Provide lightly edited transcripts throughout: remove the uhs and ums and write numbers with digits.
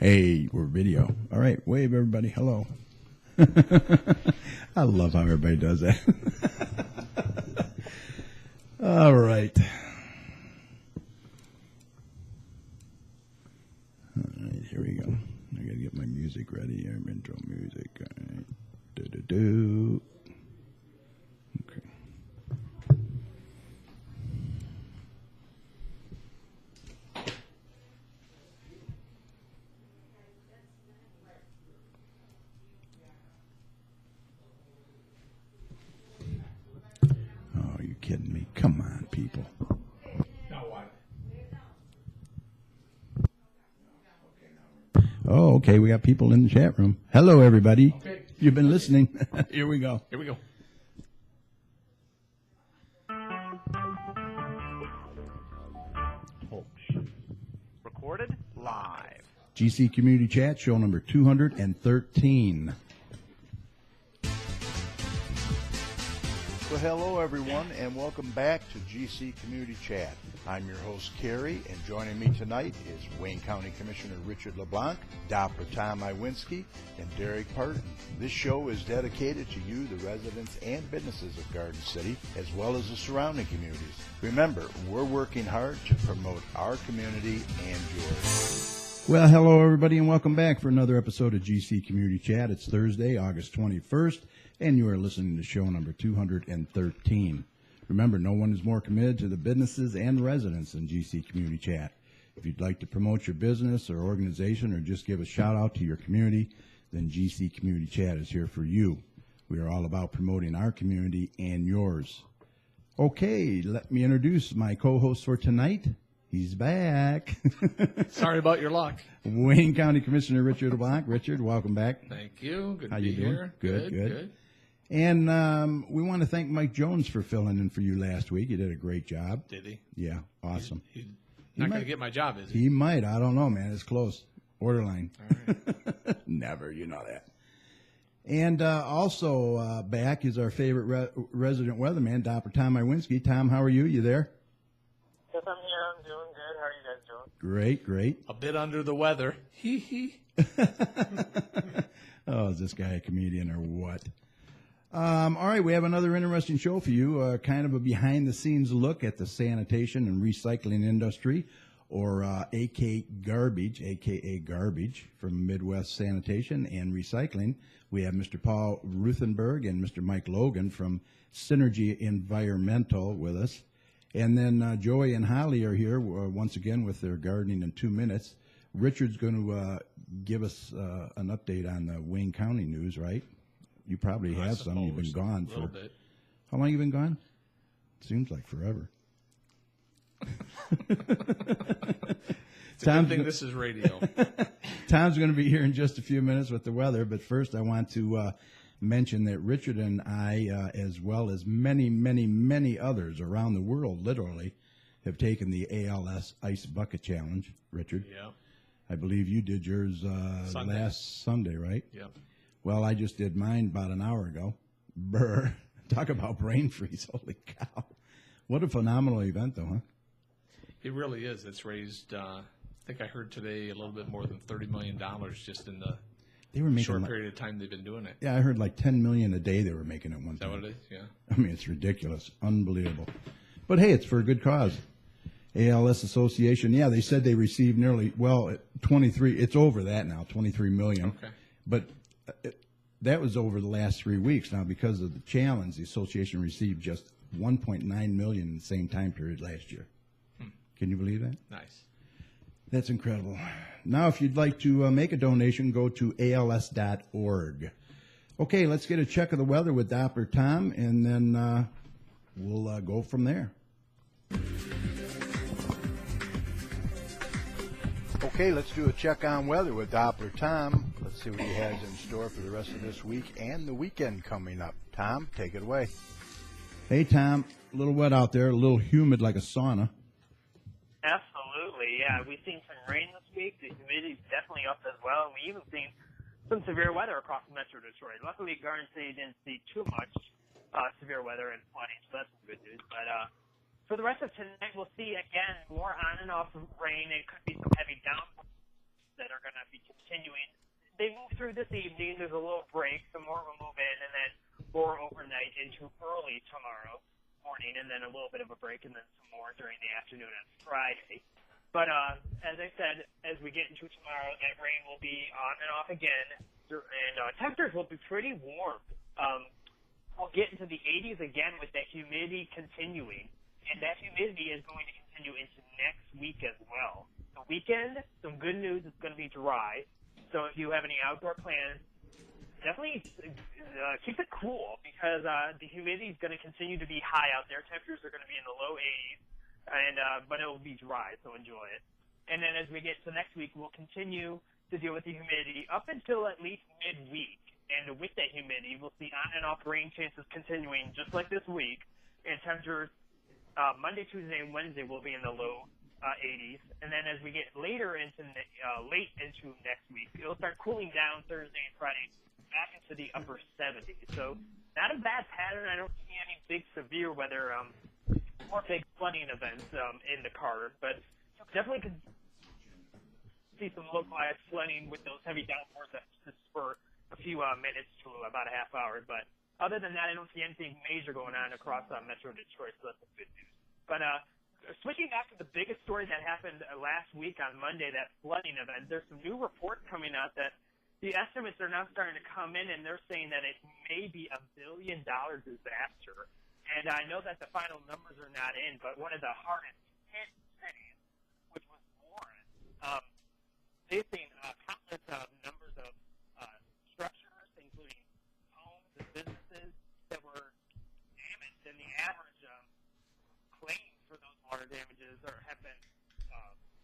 Hey, we're video. All right, wave everybody. Hello. I love how everybody does that. All right. All right, here we go. I got to get my music ready here. Intro music. All right. Do-do-do. Okay. Oh, you kidding me? Come on, people. Oh, okay. We got people in the chat room. Hello, everybody. Okay. You've been listening. Here we go. Here we go. Recorded live. GC Community Chat, show number 213. Well, hello, everyone, and welcome back to GC Community Chat. I'm your host, Kerry, and joining me tonight is Wayne County Commissioner Richard LeBlanc, Dr. Tom Iwinski, and Derek Parton. This show is dedicated to you, the residents and businesses of Garden City, as well as the surrounding communities. Remember, we're working hard to promote our community and yours. Well, hello, everybody, and welcome back for another episode of GC Community Chat. It's Thursday, August 21st, and you are listening to show number 213. Remember, no one is more committed to the businesses and residents than GC Community Chat. If you'd like to promote your business or organization or just give a shout out to your community, then GC Community Chat is here for you. We are all about promoting our community and yours. Okay, let me introduce my co-host for tonight. He's back. Sorry about your luck. Wayne County Commissioner Richard LeBlanc. Richard, welcome back. Thank you. Good How to be you doing? here. Good. And we want to thank Mike Jones for filling in for you last week. He did a great job. Did he? Yeah, awesome. He's not going to get my job, is he? He might. I don't know, man. It's close. Borderline. All right. Never. You know that. And also back is our favorite resident weatherman, Dr. Tom Iwinski. Tom, how are you? You there? Yes, I'm here. I'm doing good. How are you guys doing? Great. A bit under the weather. Hee. Oh, is this guy a comedian or what? All right, we have another interesting show for you, kind of a behind-the-scenes look at the sanitation and recycling industry, or a.k.a. garbage from Midwest Sanitation and Recycling. We have Mr. Paul Ruthenberg and Mr. Mike Logan from Synergy Environmental with us. And then Joey and Holly are here once again with their gardening in 2 minutes. Richard's going to give us an update on the Wayne County news, right? You probably have some. You've been gone for a little bit. How long have you been gone? Seems like forever. It's a good thing this is radio. Tom's going to be here in just a few minutes with the weather, but first I want to mention that Richard and I, as well as many others around the world, literally, have taken the ALS Ice Bucket Challenge. Richard? Yeah. I believe you did yours last Sunday, right? Yeah. Well, I just did mine about an hour ago. Brr. Talk about brain freeze. Holy cow. What a phenomenal event, though, huh? It really is. It's raised, I think I heard today, a little bit more than $30 million just in the short period of time they've been doing it. Yeah, I heard like $10 million a day they were making at one time. Is that what it is? Yeah. I mean, it's ridiculous. Unbelievable. But, hey, it's for a good cause. ALS Association, yeah, they said they received nearly, 23, it's over that now, 23 million. Okay. But that was over the last 3 weeks. Now, because of the challenge, the association received just 1.9 million in the same time period last year. Can you believe that? Nice. That's incredible. Now, if you'd like to make a donation, go to als.org. Okay, let's get a check of the weather with Dr. Tom, and then we'll go from there. Okay, let's do a check on weather with Doppler Tom. Let's see what he has in store for the rest of this week and the weekend coming up. Tom, take it away. Hey, Tom, a little wet out there, a little humid like a sauna. Absolutely, yeah. We've seen some rain this week. The humidity's definitely up as well. We even seen some severe weather across Metro Detroit. Luckily, Garden City didn't see too much severe weather and flooding, so that's some good news. But For the rest of tonight, we'll see, again, more on and off rain. It could be some heavy downpours that are going to be continuing. They move through this evening. There's a little break. Some more will move in, and then more overnight into early tomorrow morning, and then a little bit of a break, and then some more during the afternoon on Friday. But as I said, as we get into tomorrow, that rain will be on and off again, and temperatures will be pretty warm. We'll get into the 80s again with that humidity continuing, and that humidity is going to continue into next week as well. The weekend, some good news, it's going to be dry. So if you have any outdoor plans, definitely keep it cool because the humidity is going to continue to be high out there. Temperatures are going to be in the low 80s. But it will be dry, so enjoy it. And then as we get to next week, we'll continue to deal with the humidity up until at least midweek. And with that humidity, we'll see on and off rain chances continuing just like this week. And temperatures Monday, Tuesday, and Wednesday will be in the low 80s. And then as we get later into late into next week, it'll start cooling down Thursday and Friday back into the upper 70s. So not a bad pattern. I don't see any big severe weather or big flooding events in the card, but definitely could see some localized flooding with those heavy downpours that for a few minutes to about a half hour. But other than that, I don't see anything major going on across Metro Detroit, so that's good news. But switching back to the biggest story that happened last week on Monday, that flooding event, there's some new reports coming out that the estimates are now starting to come in, and they're saying that it may be $1 billion disaster. And I know that the final numbers are not in, but one of the hardest hit cities, which was Warren, they've seen countless numbers of structures, including homes and businesses, that were damaged. And the average claims for those water damages have been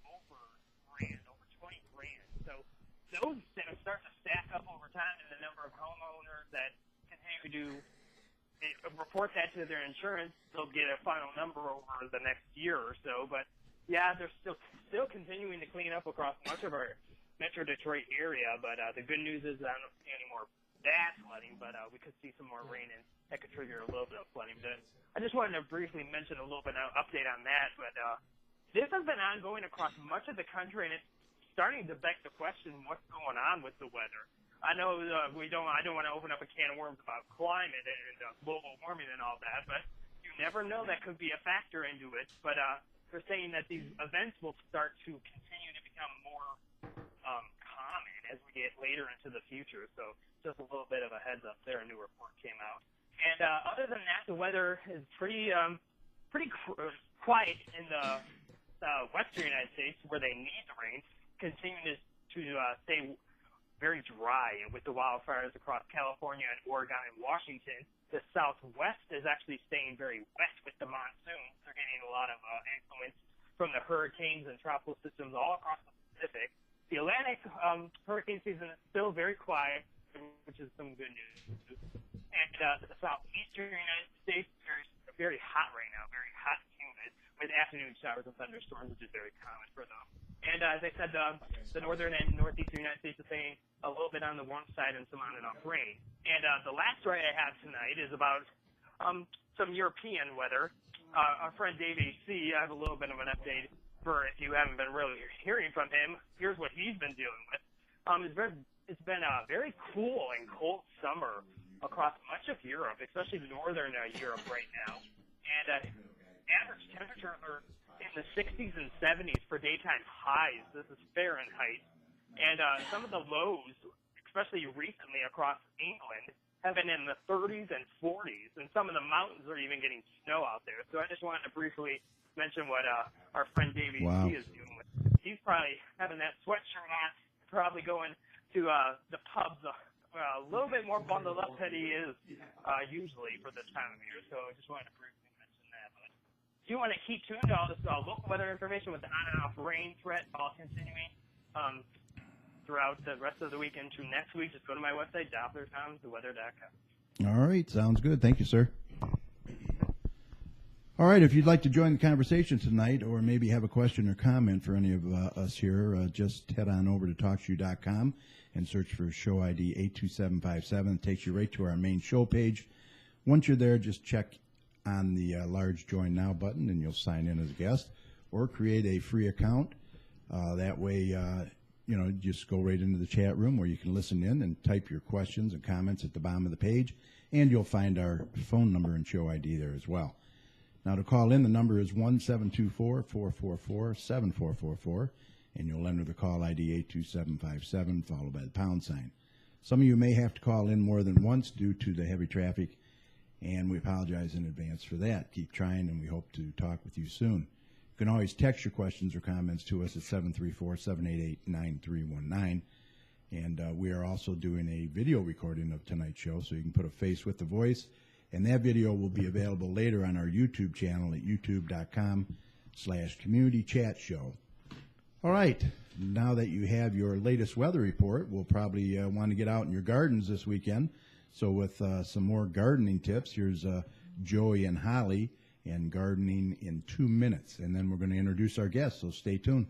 over $20 grand. So those are starting to stack up over time, and the number of homeowners that continue to report that to their insurance, they'll get a final number over the next year or so. But yeah, they're still continuing to clean up across much of our Metro Detroit area. But the good news is I don't see any more bad flooding, but we could see some more rain, and that could trigger a little bit of flooding. But I just wanted to briefly mention a little bit of update on that. But this has been ongoing across much of the country, and it's starting to beg the question, what's going on with the weather? I know I don't want to open up a can of worms about climate and global warming and all that, but you never know, that could be a factor into it. But they're saying that these events will start to continue to become more common as we get later into the future. So just a little bit of a heads up there. A new report came out. And other than that, the weather is pretty quiet in the western United States where they need the rain, continuing to stay very dry, and with the wildfires across California and Oregon and Washington, the Southwest is actually staying very wet with the monsoons. They're getting a lot of influence from the hurricanes and tropical systems all across the Pacific. The Atlantic hurricane season is still very quiet, which is some good news. And the southeastern United States is very hot right now, very hot and humid, with afternoon showers and thunderstorms, which is very common for them. And as I said, the northern and northeastern United States is staying a little bit on the warm side and some on and off rain. And the last story I have tonight is about some European weather. Our friend Dave AC, I have a little bit of an update for if you haven't been really hearing from him. Here's what he's been dealing with. It's been a very cool and cold summer across much of Europe, especially northern Europe right now. And average temperatures are in the 60s and 70s for daytime highs. This is Fahrenheit. And some of the lows, especially recently across England, have been in the 30s and 40s. And some of the mountains are even getting snow out there. So I just wanted to briefly mention what our friend Davey is doing with. He's probably having that sweatshirt on, probably going to the pubs a little bit more bundled up than he is usually for this time of year. So I just wanted to briefly mention that. But if you want to keep tuned to all this local weather information with the on and off rain threat all continuing throughout the rest of the week into next week, just go to my website, dopplertimes.weather.com. All right, sounds good. Thank you, sir. All right, if you'd like to join the conversation tonight or maybe have a question or comment for any of us here, just head on over to TalkShoe.com and search for show ID 82757. It takes you right to our main show page. Once you're there, just check on the large Join Now button and you'll sign in as a guest or create a free account. That way just go right into the chat room where you can listen in and type your questions and comments at the bottom of the page, and you'll find our phone number and show ID there as well. Now, to call in, the number is 1-724-444-7444, and you'll enter the call ID 82757, followed by the pound sign. Some of you may have to call in more than once due to the heavy traffic, and we apologize in advance for that. Keep trying, and we hope to talk with you soon. You can always text your questions or comments to us at 734-788-9319. And we are also doing a video recording of tonight's show, so you can put a face with the voice. And that video will be available later on our YouTube channel at youtube.com/community chat show. All right. Now that you have your latest weather report, we'll probably want to get out in your gardens this weekend. So with some more gardening tips, here's Joey and Holly and gardening in 2 minutes. And then we're going to introduce our guests, so stay tuned.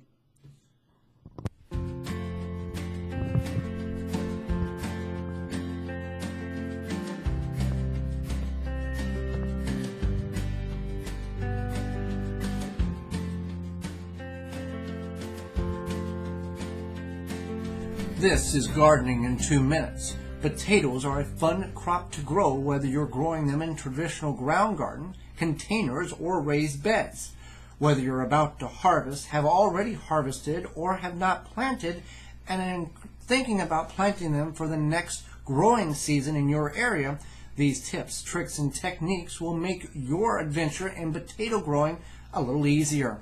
This is Gardening in 2 Minutes. Potatoes are a fun crop to grow whether you're growing them in traditional ground garden, containers, or raised beds. Whether you're about to harvest, have already harvested, or have not planted, and are thinking about planting them for the next growing season in your area, these tips, tricks, and techniques will make your adventure in potato growing a little easier.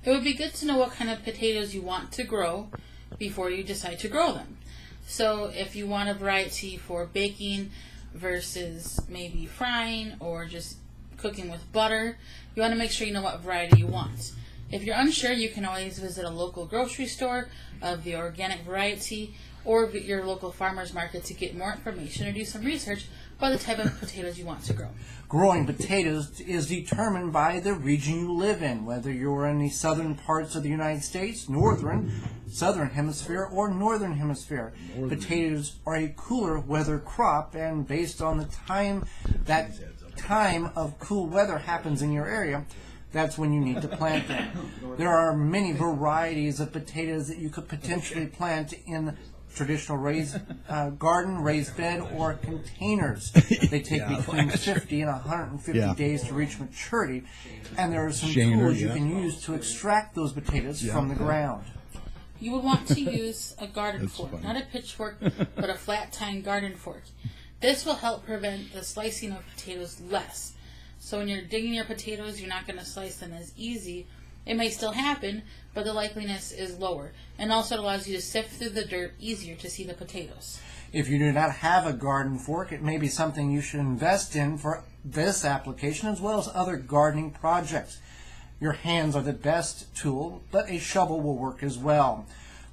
It would be good to know what kind of potatoes you want to grow before you decide to grow them. So if you want a variety for baking versus maybe frying or just cooking with butter, you want to make sure you know what variety you want. If you're unsure, you can always visit a local grocery store of the organic variety or your local farmer's market to get more information or do some research about the type of potatoes you want to grow. Growing potatoes is determined by the region you live in, whether you're in the southern parts of the United States, southern hemisphere, or northern hemisphere. Potatoes are a cooler weather crop, and based on the time that time of cool weather happens in your area, that's when you need to plant them. There are many varieties of potatoes that you could potentially plant in traditional raised garden, raised bed, or containers. They take between 50 and 150 days to reach maturity, and there are some tools you can use to extract those potatoes from the ground. You would want to use a garden fork, not a pitchfork, but a flat-tine garden fork. This will help prevent the slicing of potatoes less. So when you're digging your potatoes, you're not going to slice them as easy. It may still happen, but the likeliness is lower, and also it allows you to sift through the dirt easier to see the potatoes. If you do not have a garden fork, it may be something you should invest in for this application as well as other gardening projects. Your hands are the best tool, but a shovel will work as well.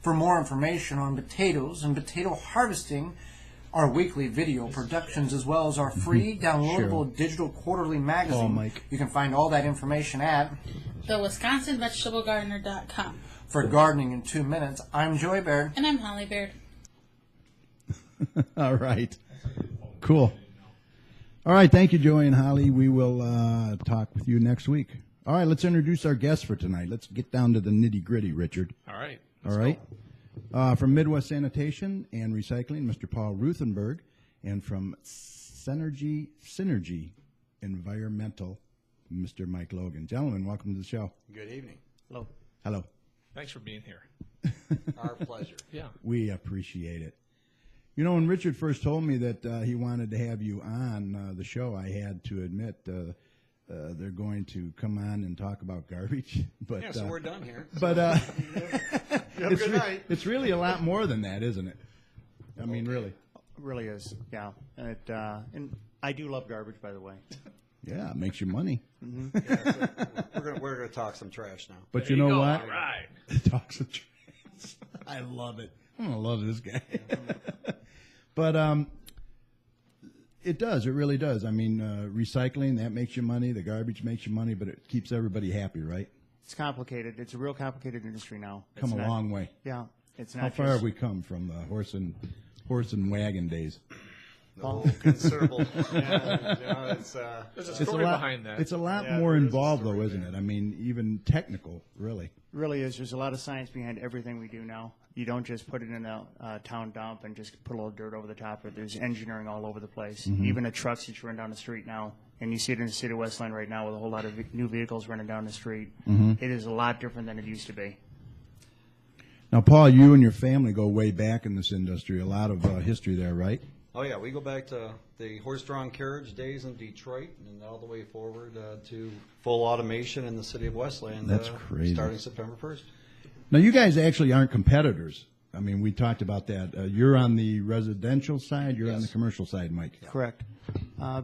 For more information on potatoes and potato harvesting, our weekly video productions, as well as our free downloadable digital quarterly magazine, you can find all that information at thewisconsinvegetablegardener.com. For Gardening in 2 Minutes, I'm Joey Baird. And I'm Holly Baird. All right. Cool. All right. Thank you, Joey and Holly. We will talk with you next week. All right. Let's introduce our guests for tonight. Let's get down to the nitty-gritty, Richard. All right. All right. From Midwest Sanitation and Recycling, Mr. Paul Ruthenberg, and from Synergy Environmental, Mr. Mike Logan. Gentlemen, welcome to the show. Good evening. Hello. Hello. Thanks for being here. Our pleasure. Yeah. We appreciate it. You know, when Richard first told me that he wanted to have you on the show, I had to admit they're going to come on and talk about garbage. But, yeah, so we're done here. But have a good night. It's really a lot more than that, isn't it? I mean, really. It really is, yeah. And I do love garbage, by the way. Yeah, it makes you money. Mm-hmm. Yeah, so we're gonna talk some trash now. But there you know go. what? All right. Talk some trash. I love it. I love this guy. But it does. It really does. I mean, recycling, that makes you money. The garbage makes you money, but it keeps everybody happy, right? It's complicated. It's a real complicated industry now. Come a long way. Yeah. It's not How far have we come from the horse and wagon days? Considerable. It's, There's a It's a story lot. behind that. It's a lot Yeah, more there is a involved, story though, isn't it? I mean, even technical, really. Really is. There's a lot of science behind everything we do now. You don't just put it in a town dump and just put a little dirt over the top of it. There's engineering all over the place. Even the trucks that you run down the street now, and you see it in the city of Westland right now with a whole lot of new vehicles running down the street. It is a lot different than it used to be. Now, Paul, you and your family go way back in this industry. A lot of history there, right? Oh, yeah, we go back to the horse-drawn carriage days in Detroit and all the way forward to full automation in the city of Westland. That's crazy. Starting September 1st. Now, you guys actually aren't competitors. I mean, we talked about that. You're on the residential side. You're on the commercial side, Mike. Correct.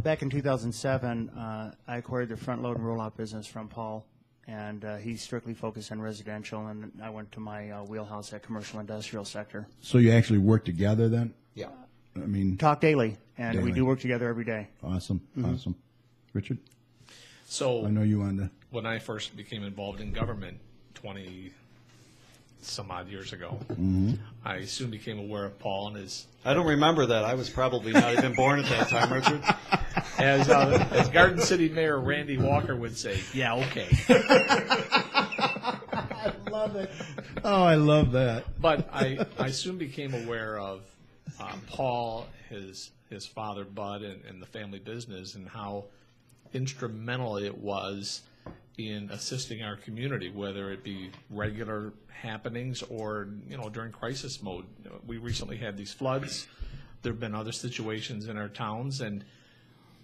Back in 2007, I acquired the front load and rollout business from Paul, and he strictly focused on residential, and I went to my wheelhouse at commercial industrial sector. So you actually work together then? Yeah. I mean, Talk daily, and we Daily. do work together every day. awesome, awesome. Richard, So I know you on the. when I first became involved in government 20 some odd years ago, I soon became aware of Paul and his, I don't remember that. I was probably not even born at that time, Richard. as Garden City Mayor Randy Walker would say, yeah, okay. I love it. Oh, I love that. But I soon became aware of Paul, his father Bud, and the family business, and how instrumental it was in assisting our community, whether it be regular happenings or during crisis mode. We recently had these floods. There have been other situations in our towns, and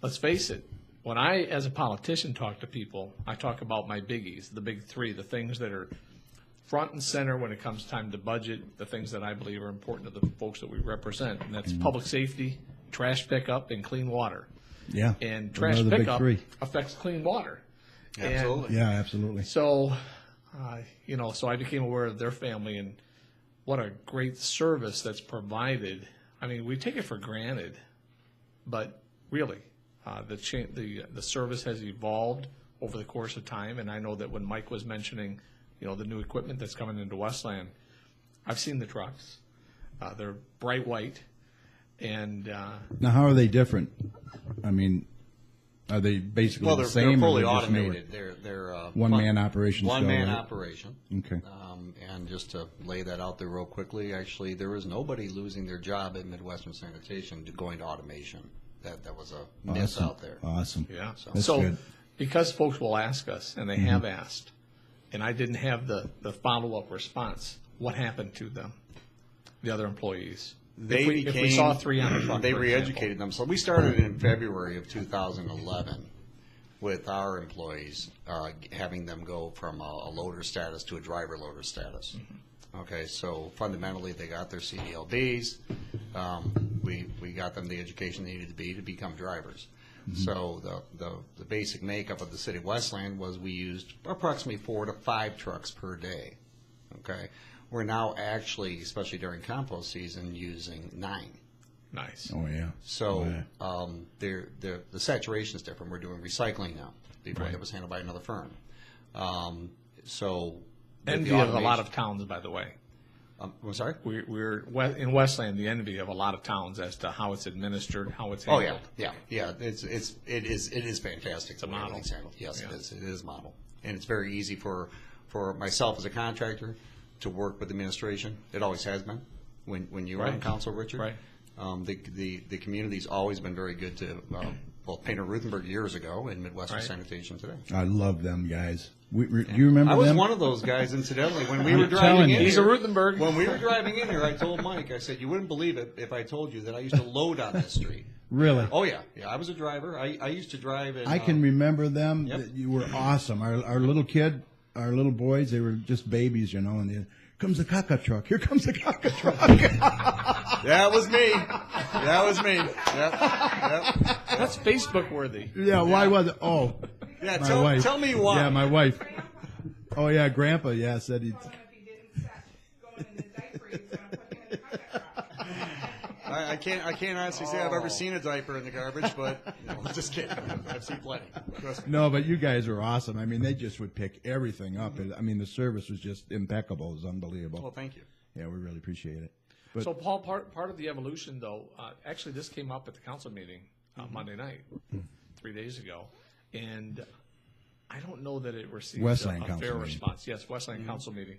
let's face it. When I, as a politician, talk to people, I talk about my biggies, the big three, the things that are front and center when it comes time to budget, the things that I believe are important to the folks that we represent, and that's public safety, trash pickup, and clean water. Yeah. And Those trash are the big pickup three. affects clean water. Absolutely. Yeah, absolutely. So, so I became aware of their family and what a great service that's provided. I mean, we take it for granted, but really, the service has evolved over the course of time. And I know that when Mike was mentioning, the new equipment that's coming into Westland, I've seen the trucks. They're bright white, and Now, how are they different? I mean, are they basically Well, the they're same? or fully they're just newer? automated. They're One-man operation still, One-man right? operation. Okay. And just to lay that out there real quickly, actually, there was nobody losing their job at Midwestern Sanitation going to automation. That was a miss Awesome. out there. Awesome. yeah. That's So good. because folks will ask us, and they have asked, and I didn't have the follow-up response, what happened to them, the other employees? If we saw three on a truck, They for re-educated themselves. We started in February of 2011 with our employees, having them go from a loader status to a driver loader status. Okay, so fundamentally, they got their CDLBs. We got them the education they needed to become drivers. So the basic makeup of the city of Westland was we used approximately 4 to 5 trucks per day. Okay, we're now actually, especially during compost season, using 9. Nice. Oh, yeah. So the saturation is different. We're doing recycling now. Before Right. that was handled by another firm. So with Envy the of a lot automation- of towns, by the way. I'm sorry. We're in Westland, the envy of a lot of towns as to how it's administered, how it's Oh handled. yeah. It is fantastic. It's a model. Yes, Yeah. it is. It is a model, and it's very easy for myself as a contractor to work with administration. It always has been. When you were on Right. council, Richard. Right. The community's always been very good to Painter Ruthenberg years ago and Midwestern Right. Sanitation today. I love them guys. Do you remember I was them? one of those guys, incidentally, when we I'm were telling driving you. in. He's a here- Ruthenberg. When we were driving in here, I told Mike, I said, you wouldn't believe it if I told you that I used to load on this street. Really? Oh, yeah. Yeah, I was a driver. I used to drive in. I can remember them. Yep. That you were awesome. Our little kid, our little boys, they were just babies, and here comes the caca truck. Here comes the caca truck. That was me. That was me. Yep. That's Facebook worthy. Yeah, why was it? Oh, Yeah, my wife. tell me why. Yeah, my wife. Oh, yeah, Grandpa, said he'd. I can't honestly say I've ever seen a diaper in the garbage, but just kidding. I've seen plenty. Trust me. No, but you guys were awesome. I mean, they just would pick everything up. I mean, the service was just impeccable. It was unbelievable. Well, thank you. Yeah, we really appreciate it. But So, Paul, part of the evolution, though, actually, this came up at the council meeting Monday night, 3 days ago, and I don't know that it received Westland a Council fair meeting. response. Yes, Westland Council meeting.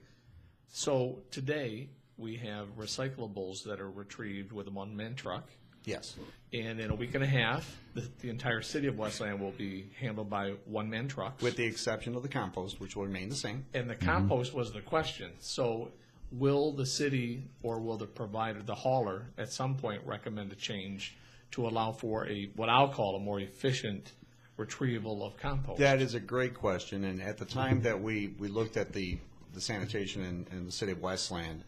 So today we have recyclables that are retrieved with a one-man truck, Yes. and in a week and a half, the entire city of Westland will be handled by one-man trucks. With the exception of the compost, which will remain the same. And the compost was the question. So will the city or will the provider, the hauler, at some point recommend a change to allow for what I'll call a more efficient retrieval of compost? That is a great question, and at the time that we looked at the sanitation in the city of Westland,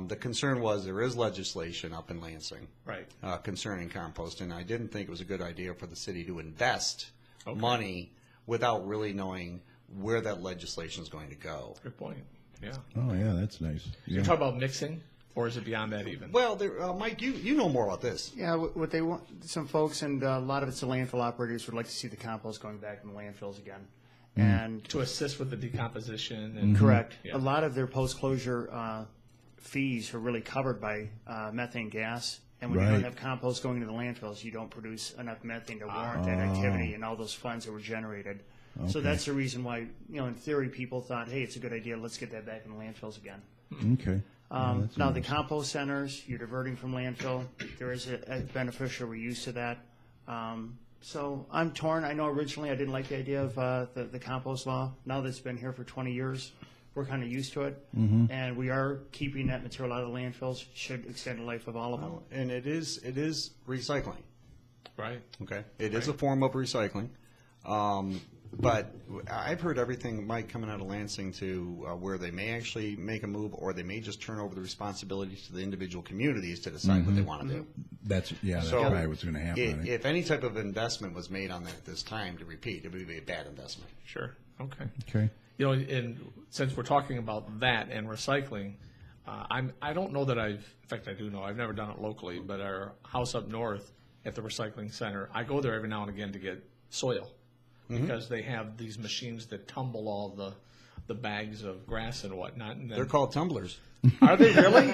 the concern was there is legislation up in Lansing Right. concerning compost, and I didn't think it was a good idea for the city to invest money without really knowing where that legislation is going to go. Good point. Yeah. oh yeah, that's nice. You're talking about mixing, or is it beyond that even? Well, Mike, you know more about this. Yeah, what they want, some folks, and a lot of it's the landfill operators would like to see the compost going back in the landfills again. And To assist with the decomposition and correct, Yeah. a lot of their post-closure fees are really covered by methane gas. And when you Right. don't have compost going to the landfills, you don't produce enough methane to warrant that activity and all those funds that were generated. So that's the reason why, in theory, people thought, hey, it's a good idea, let's get that back in the landfills again. Okay. That's Now, the nice. compost centers, you're diverting from landfill. There is a beneficial reuse to that. So I'm torn. I know originally I didn't like the idea of the compost law. Now that it's been here for 20 years, we're kind of used to it. And we are keeping that material out of the landfills, should extend the life of all of them. And it is recycling. Right. Okay, it is a form of recycling. But I've heard everything, Mike, coming out of Lansing to where they may actually make a move, or they may just turn over the responsibilities to the individual communities to decide what they want to do. That's So probably what's going to happen. I think. If any type of investment was made on that at this time to repeat, it would be a bad investment. Sure. Okay. Okay. And since we're talking about that and recycling, I don't know that in fact I do know, I've never done it locally, but our house up north at the recycling center, I go there every now and again to get soil because they have these machines that tumble all the bags of grass and whatnot. And then, They're called tumblers. Are they really?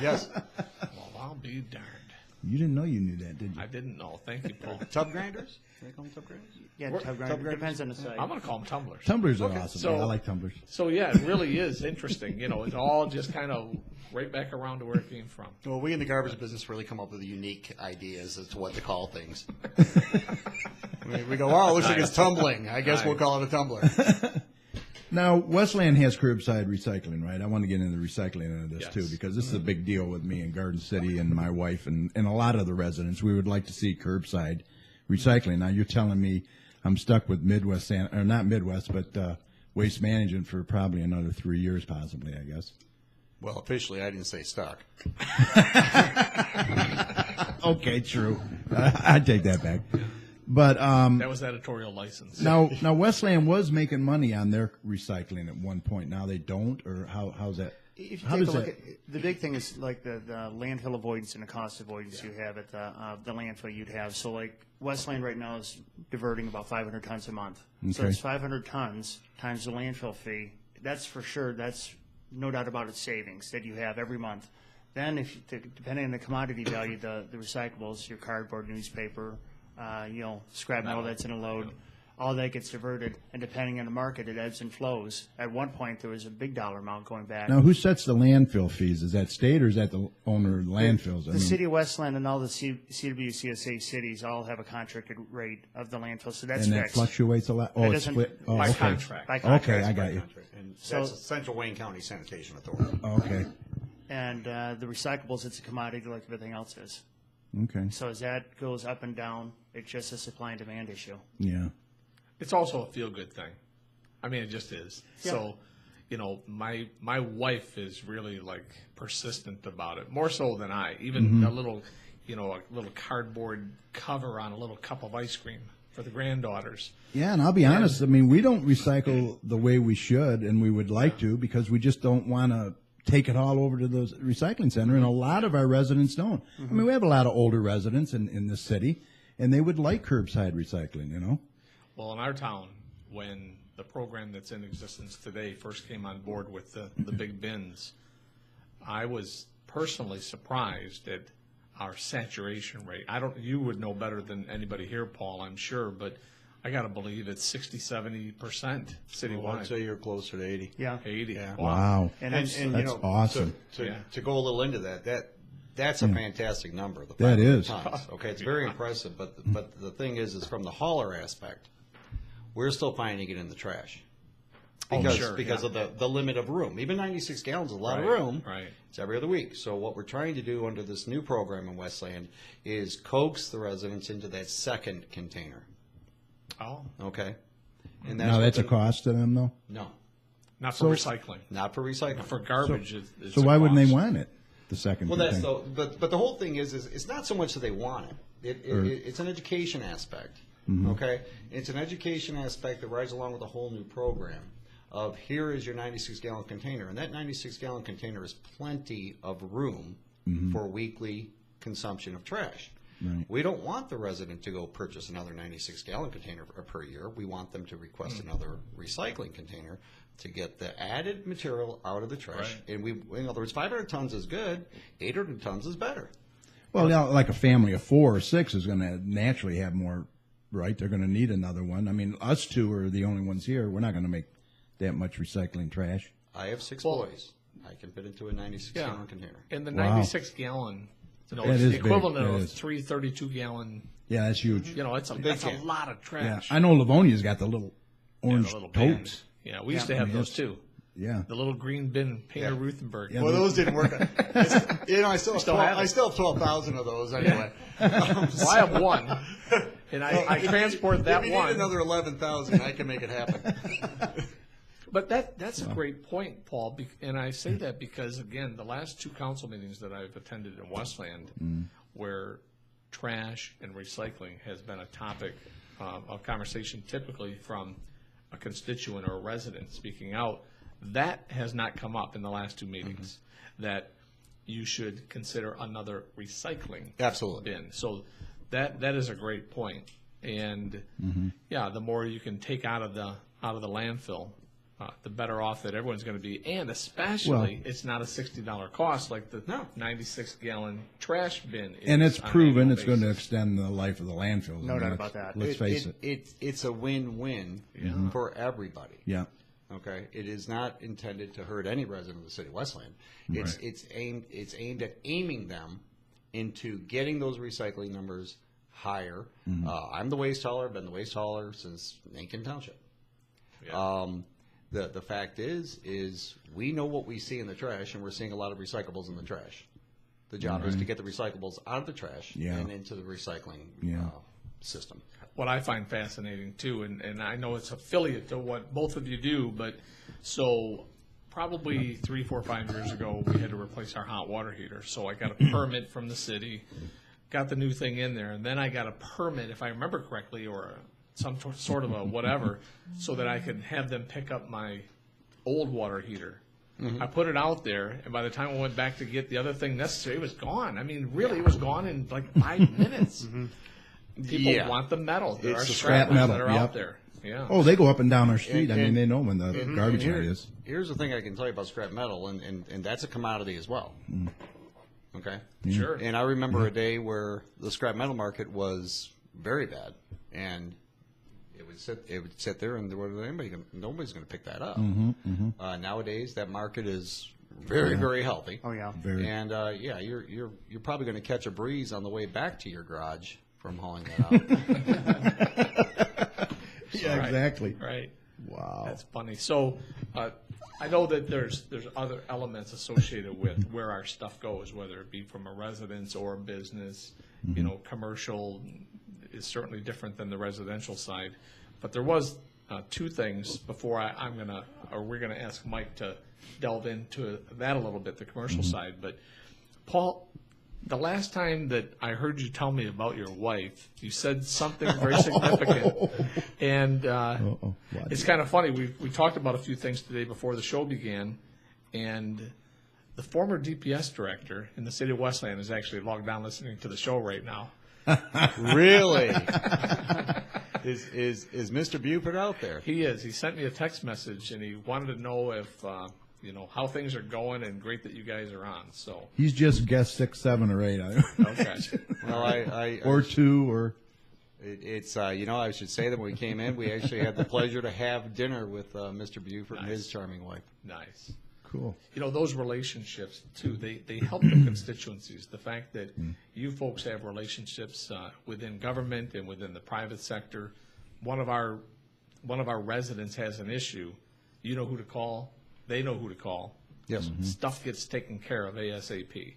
Yes. Well, I'll be darned. You didn't know you knew that, did you? I didn't know. Thank you, Paul. Tub grinders? Do they call them tub grinders? Yeah, We're- tub grinder. Depends on the site. I'm going to call them tumblers. Tumblers are awesome. so- Yeah, I like tumblers. So, yeah, it really is interesting. It's all just kind of right back around to where it came from. Well, we in the garbage business really come up with unique ideas as to what to call things. we go, wow, it looks like it's tumbling. I guess we'll call it a tumbler. Now, Westland has curbside recycling, right? I want to get into the recycling end of this, Yes. too, because this is a big deal with me in Garden City and my wife and a lot of the residents. We would like to see curbside recycling. Now, you're telling me I'm stuck with Midwest, or not Midwest, but Waste Management for probably another 3 years, possibly, I guess. Well, officially, I didn't say stuck. Okay, true. I take that back. But That was editorial license. now Westland was making money on their recycling at one point. Now they don't, or how's that? If you How take a does look that? at the big thing is like the landfill avoidance and the cost avoidance you have at the landfill you'd have. So like Westland right now is diverting about 500 tons a month. So Okay. it's 500 tons times the landfill fee. That's for sure. That's no doubt about it savings that you have every month. Then if depending on the commodity value, the recyclables, your cardboard, newspaper, scrap metal that's in a load, all that gets diverted, and depending on the market, it ebbs and flows. At one point, there was a big dollar amount going back. Now, who sets the landfill fees? Is that state or is that the owner of the landfills? The city of Westland and all the CWCSA cities all have a contracted rate of the landfill, so that's and that fixed. fluctuates a lot. Oh, it's doesn't- split. Oh, by okay. contract. By contract. Okay, I got you. And So- that's Central Wayne County Sanitation Authority. Okay, And the recyclables, it's a commodity like everything else is. okay, So as that goes up and down, it's just a supply and demand issue. yeah. It's also a feel-good thing. I mean, it just is. Yeah. So, my wife is really like persistent about it, more so than I. Even a little cardboard cover on a little cup of ice cream for the granddaughters. Yeah, and I'll be honest. I mean, we don't recycle the way we should, and we would like to because we just don't want to take it all over to the recycling center, and a lot of our residents don't. I mean, we have a lot of older residents in this city, and they would like curbside recycling, Well, in our town, when the program that's in existence today first came on board with the big bins, I was personally surprised at our saturation rate. You would know better than anybody here, Paul, I'm sure, but I got to believe it's 60-70% citywide. Well, I'd say you're closer to 80. Yeah. 80. Yeah. Wow. And That's you know, awesome. To go a little into that's a fantastic number. The That 500 is. tons. Okay, it's very impressive, but the thing is from the hauler aspect, we're still finding it in the trash. Because of the limit of room. Even 96 gallons is a lot of room. Right. It's every other week. So what we're trying to do under this new program in Westland is coax the residents into that second container. Oh, Okay? And Now that's a cost to them, though. No, not for recycling. not for recycling. For garbage, it's So a why wouldn't they cost. want it? The second. Well, that's container? but the whole thing is it's not so much that they want it. It's an education aspect. Mm-hmm. Okay, it's an education aspect that rides along with a whole new program. Of here is your 96-gallon container, and that 96-gallon container is plenty of room for weekly consumption of trash. Right. We don't want the resident to go purchase another 96-gallon container per year. We want them to request another recycling container to get the added material out of the trash. Right. And in other words, 500 tons is good, 800 tons is better. Well, now, like a family of 4 or 6 is going to naturally have more, right? They're going to need another one. I mean, us two are the only ones here. We're not going to make that much recycling trash. I have 6 Well- boys. I can fit into a 96-gallon container. And the Wow. 96-gallon, That it's is the big. equivalent That of is. 3 32-gallon. Yeah, that's huge. That's a can. lot of Yeah, trash. I know Livonia's got the little Yeah, orange the little bin. totes. Yeah, we used to have those too. Yeah. The little green bin, Painter Ruthenberg. Yeah, Well, those didn't work. I still have have 12,000 of those anyway. Well, I have one, and I transport that If you one. need another 11,000, I can make it happen. But that's a great point, Paul, and I say that because, again, the last 2 council meetings that I've attended in Westland, where trash and recycling has been a topic of conversation typically from a constituent or a resident speaking out, that has not come up in the last 2 meetings, that you should consider another recycling Absolutely. bin. So that is a great point. And, yeah, the more you can take out of the landfill, the better off that everyone's going to be, and especially it's not a $60 cost like the 96-gallon trash bin is. And it's on an proven annual it's going to basis. extend the life of the landfills. No I mean, doubt let's- about that. Let's face it. It's a win-win for everybody. Yeah. Okay, it is not intended to hurt any resident of the city of Westland. It's aimed at aiming them into getting those recycling numbers higher. I'm the waste hauler. Been the waste hauler since Lincoln Township. Yeah. The fact is we know what we see in the trash, and we're seeing a lot of recyclables in the trash. The job is to get the recyclables out of the trash and into the recycling system. What I find fascinating too, and I know it's affiliate to what both of you do, but so probably 3, 4, 5 years ago, we had to replace our hot water heater. So I got a permit from the city, got the new thing in there, and then I got a permit, if I remember correctly, or some sort of a whatever, so that I could have them pick up my old water heater. I put it out there, and by the time I went back to get the other thing necessary, it was gone. I mean, really, it was gone in like 5 minutes. People want the metal. There It's are the scrap scrap metals that are metal, out yep. there. Yeah. Oh, they go up and down our street. I mean, And- they know when the garbage here- guy is. Here's the thing I can tell you about scrap metal, and that's a commodity as well. Okay? Sure. And I remember a day where the scrap metal market was very bad, and it would sit there, and nobody's going to pick that up. Nowadays, that market is very, very healthy. Oh yeah. Very. And you're probably going to catch a breeze on the way back to your garage from hauling that out. Yeah, Right. exactly. Right. Wow. That's funny. So I know that there's other elements associated with where our stuff goes, whether it be from a residence or a business. You know, commercial is certainly different than the residential side. But there was 2 things before we're gonna ask Mike to delve into that a little bit, the commercial side. But Paul, the last time that I heard you tell me about your wife, you said something very significant, and it's kind of funny. We talked about a few things today before the show began, and the former DPS director in the city of Westland is actually logged on listening to the show right now. Really? Is Mr. Buford out there? He is. He sent me a text message, and he wanted to know if how things are going, and great that you guys are on. So He's just guest 6, 7, or 8. okay, Well, or 2, or it's I should say that when we came in, we actually had the pleasure to have dinner with Mr. Buford and his charming wife. nice. cool. Those relationships too, they help the constituencies. The fact that you folks have relationships within government and within the private sector. One of our residents has an issue. You know who to call. They know who to call. Yes. Stuff gets taken care of ASAP.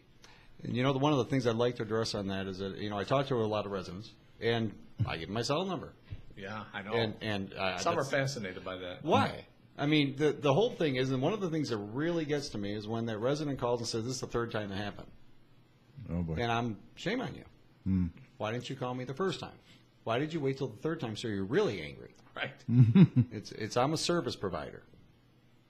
And one of the things I'd like to address on that is that I talk to a lot of residents, and I give them my cell number. Yeah, I know. And Some are fascinated by that. why? I mean, the whole thing is, and one of the things that really gets to me is when that resident calls and says, "This is the third time it happened," Oh boy. and shame on you. Why didn't you call me the first time? Why did you wait till the third time so you're really angry? Right. I'm a service provider,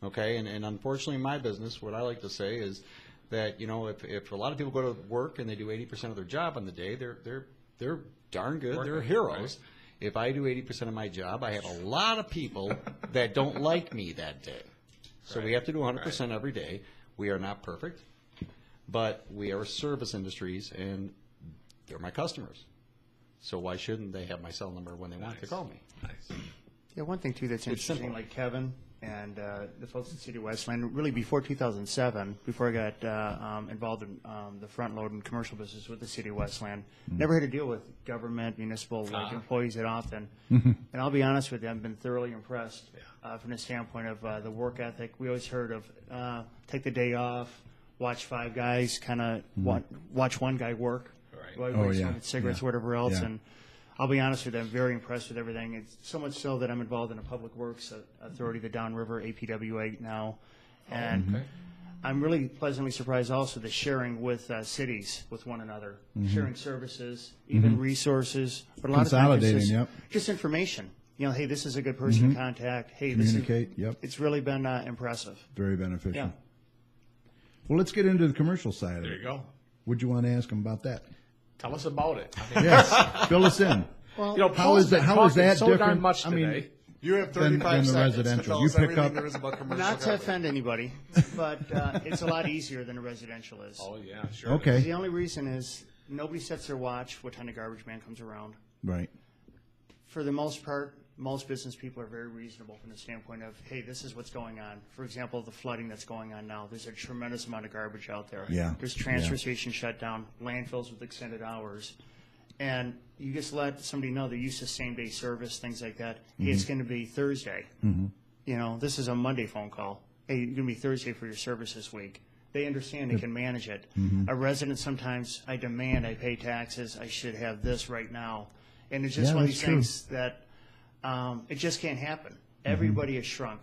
okay? And unfortunately, in my business, what I like to say is that if a lot of people go to work and they do 80% of their job on the day, they're darn good. They're heroes. Right. If I do 80% of my job, I have a lot of people that don't like me that day. So we have to do 100% every day. We are not perfect, but we are service industries, and they're my customers. So why shouldn't they have my cell number when they want to call me? Nice. Yeah, one thing too that's interesting, simple. like Kevin and the folks in City of Westland, really before 2007, before I got involved in the front load and commercial business with the City of Westland, never had to deal with government, municipal employees that often. And I'll be honest with you, I've been thoroughly impressed from the standpoint of the work ethic. We always heard of take the day off, watch 5 guys, kind of watch one guy work. Right. While smoking cigarettes, whatever else, Yeah. and I'll be honest with you, I'm very impressed with everything. It's so much so that I'm involved in a public works authority, the Downriver APWA now, and I'm really pleasantly surprised also the sharing with cities with one another, sharing services, even resources, but a lot of times it's just, just information. Hey, this is a good person to contact. Hey, Communicate. It's really been impressive. Very beneficial. Yeah. Well, let's get into the commercial side of it. There you go. What'd you want to ask him about that? Tell us about it. I mean, Yes, fill us in. Well, How is that? How is that so different? darn much I mean, today. You have Than 35 the seconds residential. to tell You us pick everything up- there is about commercial not to coverage. offend anybody, but it's a lot easier than a residential is. Oh yeah, sure. Okay. The only reason is nobody sets their watch what time the garbage man comes around. Right. For the most part, most business people are very reasonable from the standpoint of, hey, this is what's going on. For example, the flooding that's going on now, there's a tremendous amount of garbage out there. Yeah. There's transfer station shut down, landfills with extended hours. And you just let somebody know they're used to same-day service, things like that. Hey, it's going to be Thursday. This is a Monday phone call. Hey, you're going to be Thursday for your service this week. They understand they can manage it. A resident sometimes, I demand I pay taxes. I should have this right now. And it's just Yeah, one of that's these true. things that it just can't happen. Everybody has shrunk.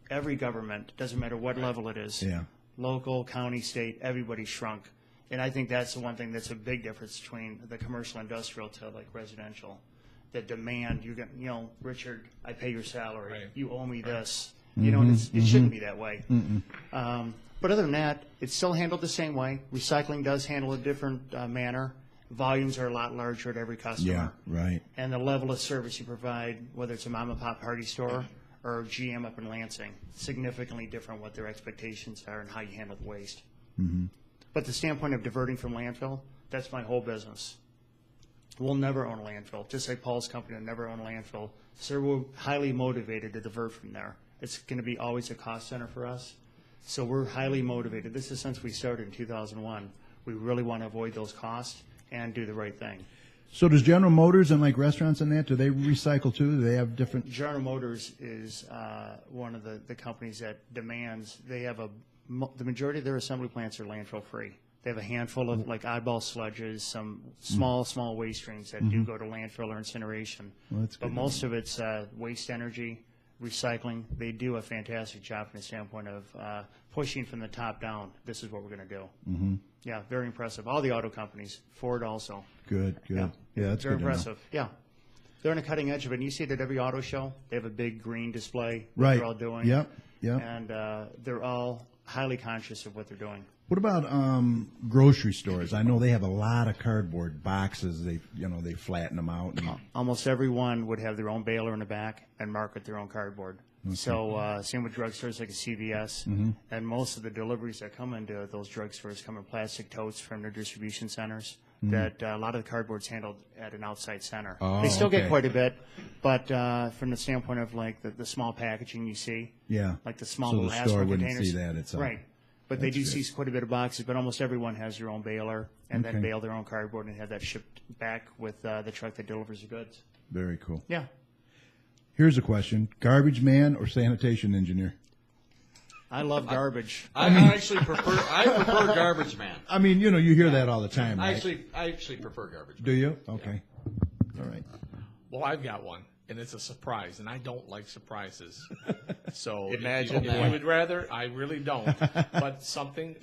Every government, doesn't matter what level it is. Yeah. Local, county, state, everybody's shrunk. And I think that's the one thing that's a big difference between the commercial industrial to like residential. The demand, Richard, I pay your salary. Right. You owe me this. It shouldn't be that way. But other than that, it's still handled the same way. Recycling does handle a different manner. Volumes are a lot larger at every customer. Yeah. Right. And the level of service you provide, whether it's a mom and pop party store or GM up in Lansing, significantly different what their expectations are and how you handle the waste. But the standpoint of diverting from landfill, that's my whole business. We'll never own a landfill, just like Paul's company will never own a landfill. So we're highly motivated to divert from there. It's going to be always a cost center for us. So we're highly motivated. This is since we started in 2001. We really want to avoid those costs and do the right thing. So does General Motors and like restaurants and that, do they recycle too? Do they have different? General Motors is one of the companies that demands, they have the majority of their assembly plants are landfill free. They have a handful of like oddball sludges, some small waste streams that do go to landfill or incineration. Well, that's But good. most of it's waste energy, recycling. They do a fantastic job from the standpoint of pushing from the top down. This is what we're going to do. Yeah, very impressive. All the auto companies, Ford also. Good. Yeah, that's Very good to know. impressive. Yeah. They're on the cutting edge of it. And you see it at every auto show. They have a big green display, what Right. they're all doing. Yep. And they're all highly conscious of what they're doing. What about grocery stores? I know they have a lot of cardboard boxes. They flatten them out. And, Almost everyone would have their own baler in the back and market their own cardboard. So same with drugstores like a CVS, and most of the deliveries that come into those drugstores come in plastic totes from their distribution centers. That a lot of the cardboard's handled at an outside center. Oh, they still okay. get quite a bit, but from the standpoint of like the small packaging you see, Yeah. like the small So little the store asphalt wouldn't containers, see that, it's right. But they do That's see quite a bit of boxes. But almost everyone has their own baler, and Okay. then bale their own cardboard and have that shipped back with the truck that delivers the goods. Very cool. Yeah. Here's a question: garbage man or sanitation engineer? I love garbage. I prefer garbage man. I mean, you hear that all the time, I right? actually prefer garbage man. Do you? Okay. All right. Well, I've got one, and it's a surprise, and I don't like surprises. So Imagine if that. you would rather, I really don't. But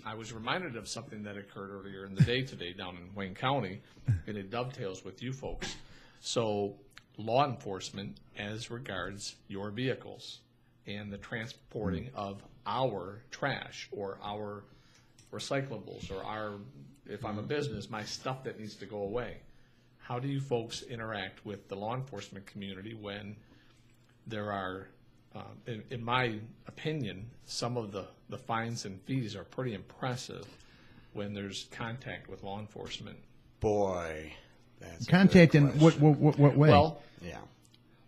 I was reminded of something that occurred earlier in the day today down in Wayne County, and it dovetails with you folks. So law enforcement as regards your vehicles and the transporting of our trash or our recyclables or if I'm a business, my stuff that needs to go away. How do you folks interact with the law enforcement community when there are, in my opinion, some of the fines and fees are pretty impressive when there's contact with law enforcement? Boy, that's a Contact good in what question. way?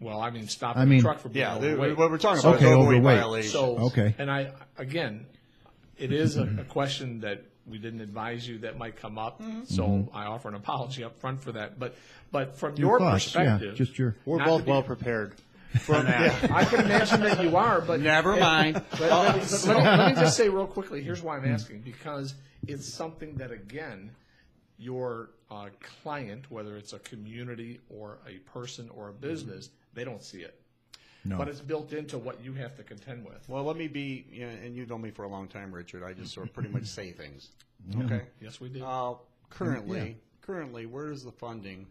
Well, I mean, stopping I mean- the truck from being overweight. what we're talking about Okay, is overweight overweight. violation. So, Okay. and again, it is a question that we didn't advise you that might come up, so I offer an apology up front for that. But from your thoughts, perspective, just your. We're not both to be- well prepared for that. I can imagine that you are, but Never mind. But let me just say real quickly, here's why I'm asking, because it's something that, again, your client, whether it's a community or a person or a business, they don't see it. No. But it's built into what you have to contend with. Well, let me be, and you've known me for a long time, Richard. I just sort of pretty much say things. Okay. Yes, we do. Currently, where is the funding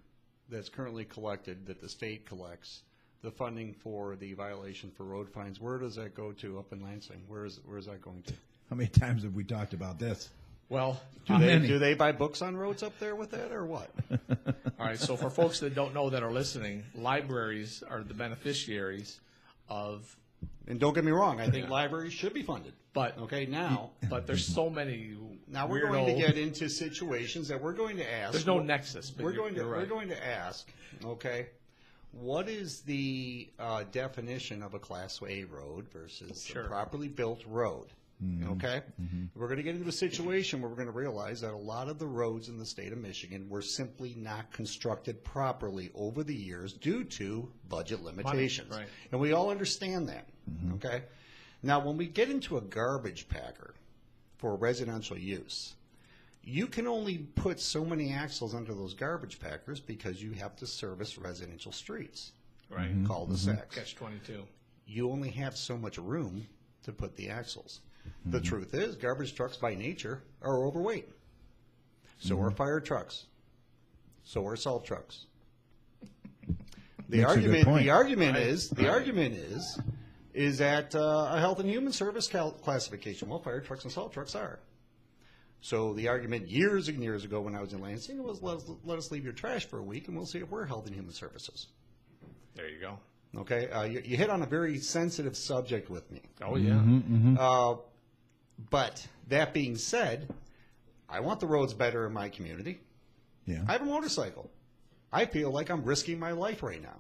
that's currently collected that the state collects? The funding for the violation for road fines, where does that go to up in Lansing? Where is that going to? How many times have we talked about this? Well, Do they buy books on roads up there with that, or what? all right, so for folks that don't know that are listening, libraries are the beneficiaries of, And don't get me wrong, I think libraries should be funded. but Okay, now there's so many Now we're weirdo, going to get into situations that we're going to ask. there's no nexus. But We're you're right. going to ask. Okay, what is the definition of a Class A road versus Sure. a properly built road? Okay, we're going to get into a situation where we're going to realize that a lot of the roads in the state of Michigan were simply not constructed properly over the years due to budget limitations, right. and we all understand that. Okay, now when we get into a garbage packer for residential use, you can only put so many axles under those garbage packers because you have to service residential streets, Right. cul-de-sacs. Catch-22. You only have so much room to put the axles. The truth is, garbage trucks by nature are overweight. So are fire trucks. So are salt trucks. The Makes a good point. argument is that a health and human service classification. Well, fire trucks and salt trucks are. So the argument years and years ago when I was in Lansing was let us leave your trash for a week and we'll see if we're health and human services. There you go. Okay, you hit on a very sensitive subject with me. Oh, yeah. But that being said, I want the roads better in my community. Yeah. I have a motorcycle. I feel like I'm risking my life right now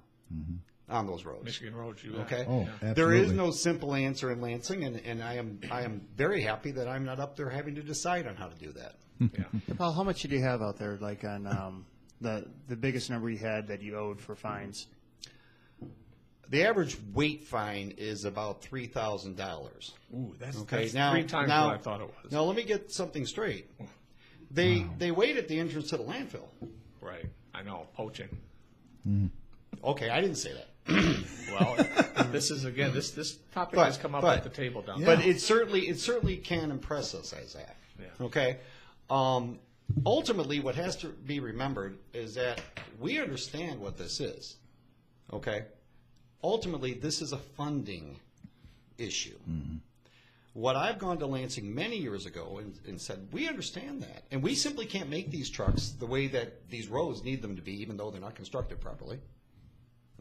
on those roads. Michigan roads, you Okay. Oh, Yeah. There is absolutely. no simple answer in Lansing, and I am very happy that I'm not up there having to decide on how to do that. Yeah. Paul, how much did you have out there, like on the biggest number you had that you owed for fines? The average weight fine is about $3,000. Ooh, that's Okay, 3 times what I thought it was. Now let me get something straight. They wait at the entrance to the landfill. Right. I know. Poaching. Okay, I didn't say that. Well, this is, again, this topic But- has come up but- at the table down But there. it certainly can impress us as that. Yeah. Okay. Ultimately, what has to be remembered is that we understand what this is. Okay. Ultimately, this is a funding issue. What I've gone to Lansing many years ago and said, we understand that, and we simply can't make these trucks the way that these roads need them to be, even though they're not constructed properly.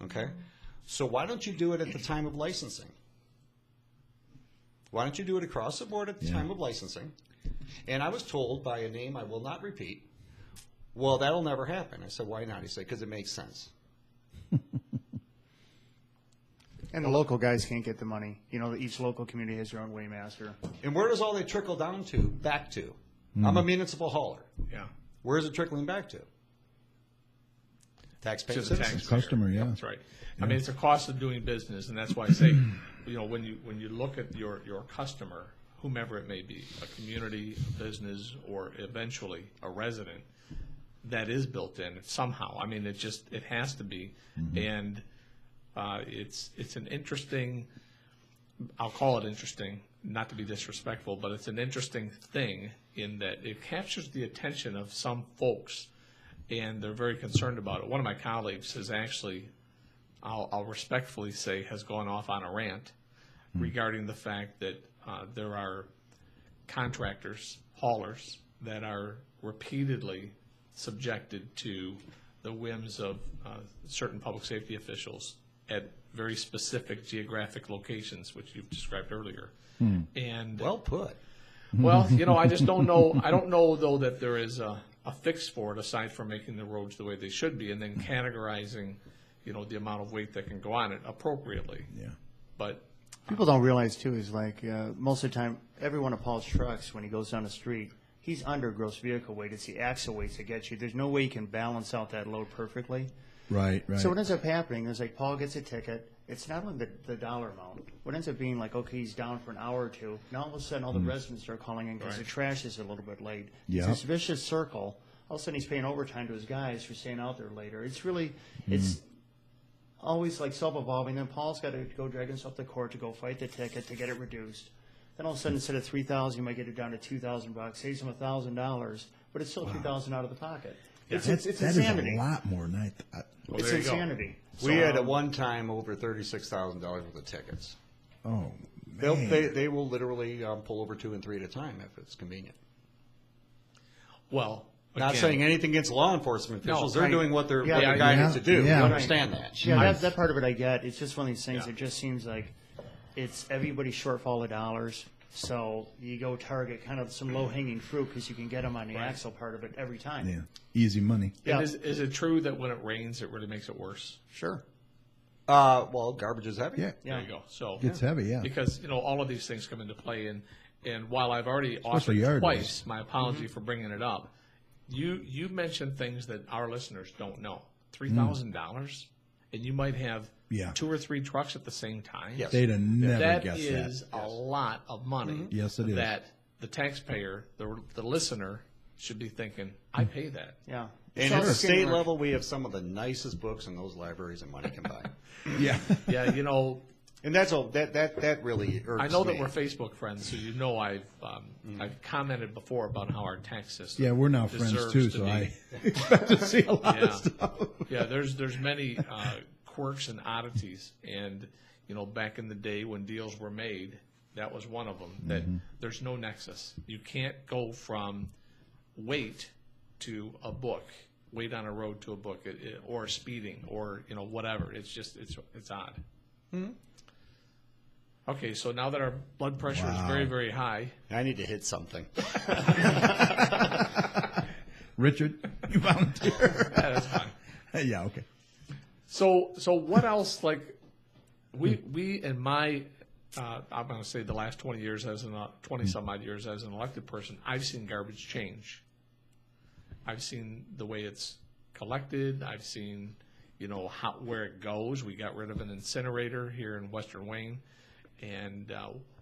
Okay. So why don't you do it at the time of licensing? Why don't you do it across the board at the time of licensing? And I was told by a name I will not repeat, well, that'll never happen. I said, why not? He said, because it makes sense. And the local guys can't get the money. You know, each local community has their own weighmaster. And where does all that trickle down to, back to? I'm a municipal hauler. Yeah. Where is it trickling back to? Taxpayers. To the taxpayer. Customer, yeah. That's right. I mean, it's a cost of doing business, and that's why I say, you know, when you look at your customer, whomever it may be, a community, a business, or eventually a resident, that is built in somehow. I mean, it has to be, and it's an interesting. I'll call it interesting, not to be disrespectful, but it's an interesting thing in that it captures the attention of some folks, and they're very concerned about it. One of my colleagues has actually, I'll respectfully say, has gone off on a rant regarding the fact that there are contractors, haulers, that are repeatedly subjected to the whims of certain public safety officials at very specific geographic locations, which you've described earlier. And Well put. well, you know, I just don't know. I don't know, though, that there is a fix for it aside from making the roads the way they should be and then categorizing, you know, the amount of weight that can go on it appropriately. Yeah. But People don't realize, too, is like most of the time, every one of Paul's trucks, when he goes down the street, he's under gross vehicle weight. It's the axle weights that get you. There's no way you can balance out that load perfectly. Right. So what ends up happening is like Paul gets a ticket. It's not only the dollar amount. What ends up being like, okay, he's down for an hour or two. Now all of a sudden all the residents start calling in because the trash is a little bit late. Yeah. It's this vicious circle. All of a sudden he's paying overtime to his guys for staying out there later. It's really, it's always like self-evolving. Then Paul's got to go drag himself to court to go fight the ticket to get it reduced. Then all of a sudden instead of $3,000, you might get it down to $2,000, saves him $1,000, but it's still $2,000 out of the pocket. It's That insanity. is a lot more than I thought. well, It's there you go. insanity. We had at one time over $36,000 worth of tickets. Oh, They will literally pull over 2 and 3 at a time if it's convenient. Well, Not again, saying anything against law enforcement officials. They're right. doing what they're, Yeah, what they're yeah, guided to do. yeah. We understand that. Yeah, that part of it I get. It's just one of these things Yeah. that just seems like it's everybody's shortfall of dollars. So you go target kind of some low-hanging fruit because you can get them on the axle part of it every time. yeah. Easy money. Yeah. And is it true that when it rains, it really makes it worse? Sure. Well, garbage is heavy. Yeah. There you go. So Gets heavy, yeah. because you know all of these things come into play, and while I've already Especially offered yard twice waste. my apology for bringing it up, you mentioned things that our listeners don't know. $3,000, and you might have Yeah. 2 or 3 trucks at the same time. Yes. They'd have never That guessed is that. a lot of money. Yes, it is. That the taxpayer, the listener, should be thinking, I pay that. Yeah. And So at the it's state getting- level, we have some of the nicest books in those libraries that money can buy. Yeah. Yeah, you know, And that's all. That really irks I know that me. we're Facebook friends, so you know I've commented before about how our tax system. Yeah, we're now friends deserves too, to so be- I expect to see a lot Yeah. of stuff. Yeah, there's many quirks and oddities, and you know, back in the day when deals were made, that was one of them. That there's no nexus. You can't go from weight to a book, weight on a road to a book, or speeding, or you know whatever. It's just it's odd. Okay, so now that our blood pressure is very, very high, I need to hit something. Richard, you volunteer? that's fine. Yeah, okay. So what else? Like we in my I'm going to say the last 20 years as 20 some odd years as an elected person, I've seen garbage change. I've seen the way it's collected. I've seen where it goes. We got rid of an incinerator here in Western Wayne, and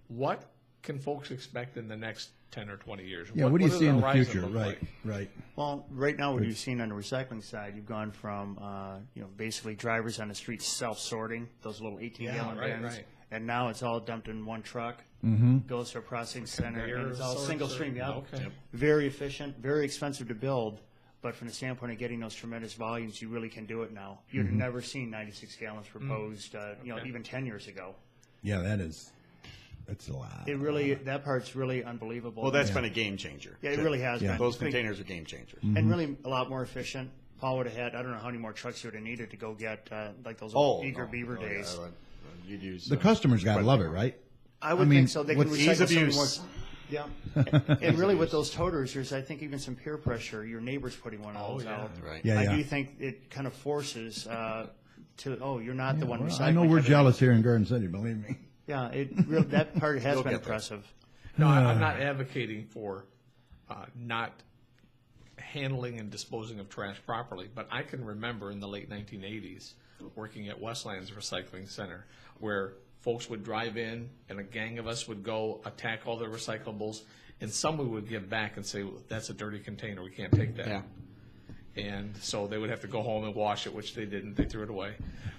what can folks expect in the next 10 or 20 years? Yeah, what do you does see in the horizon future? look Right, like? right. Well, right now, what you've seen on the recycling side, you've gone from, basically drivers on the street self-sorting, those little 18-gallon right, bins. right. And now it's all dumped in one truck, goes to a processing center, and it's all sorts single of- stream. Yeah. Okay. Yep. Very efficient, very expensive to build, but from the standpoint of getting those tremendous volumes, you really can do it now. You'd never seen 96 gallons proposed, even 10 years ago. Yeah, that's a lot. It really, that part's really unbelievable. Well, that's been a game changer. Yeah, it really has Yeah. been. Those containers are game changers. And really a lot more efficient. Paul would have had, I don't know how many more trucks he would have needed to go get, like those Oh, old Eager Beaver yeah, days. you'd use The customers got to love it, right? I would mean, think so. They can what's- recycle Ease of some use. more. Yeah, and really with those toters, there's I think even some peer pressure. Your neighbor's putting one of those out. Right. Yeah, I yeah. do think it kind of forces you're not the one Well, recycling. I know we're everything. jealous here in Garden City, believe me. Yeah, that part has You'll been get there. impressive. No, I'm not advocating for not handling and disposing of trash properly, but I can remember in the late 1980s working at Westlands Recycling Center where folks would drive in and a gang of us would go attack all their recyclables, and someone would give back and say, well, that's a dirty container, we can't take that. Yeah. And so they would have to go home and wash it, which they didn't, they threw it away.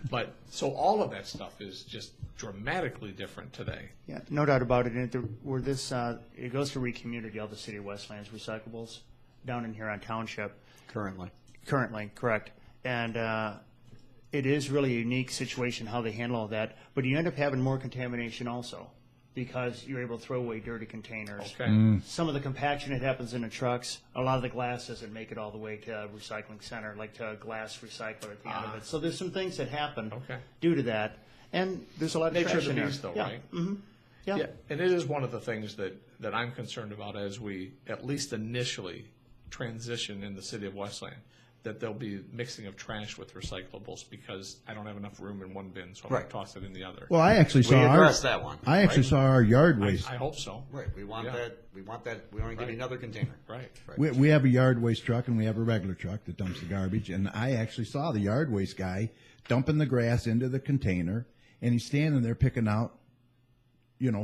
But, so all of that stuff is just dramatically different today. Yeah, no doubt about it. And it goes to Recommunity, all the City of Westlands recyclables down in Huron Township. Currently. Currently, correct. And it is really a unique situation how they handle all that. But you end up having more contamination also because you're able to throw away dirty containers. Okay. Some of the compaction that happens in the trucks, a lot of the glass doesn't make it all the way to a recycling center, like to a glass recycler at the end of it. So there's some things that happen Okay. due to that. And there's a lot of Nature trash of the in there. beast, though, Yeah. right? Mm-hmm. Yeah. Yeah, and it is one of the things that I'm concerned about as we, at least initially, transition in the city of Westland, that there'll be mixing of trash with recyclables because I don't have enough room in one bin, so I'm going Right. to toss it in the other. Well, I actually We saw addressed that one. I actually saw our yard waste. I hope so. Right. We want Yeah. that. We want that. We want to give you Right. another container. Right. We have a yard waste truck and we have a regular truck that dumps the garbage. And I actually saw the yard waste guy dumping the grass into the container, and he's standing there picking out,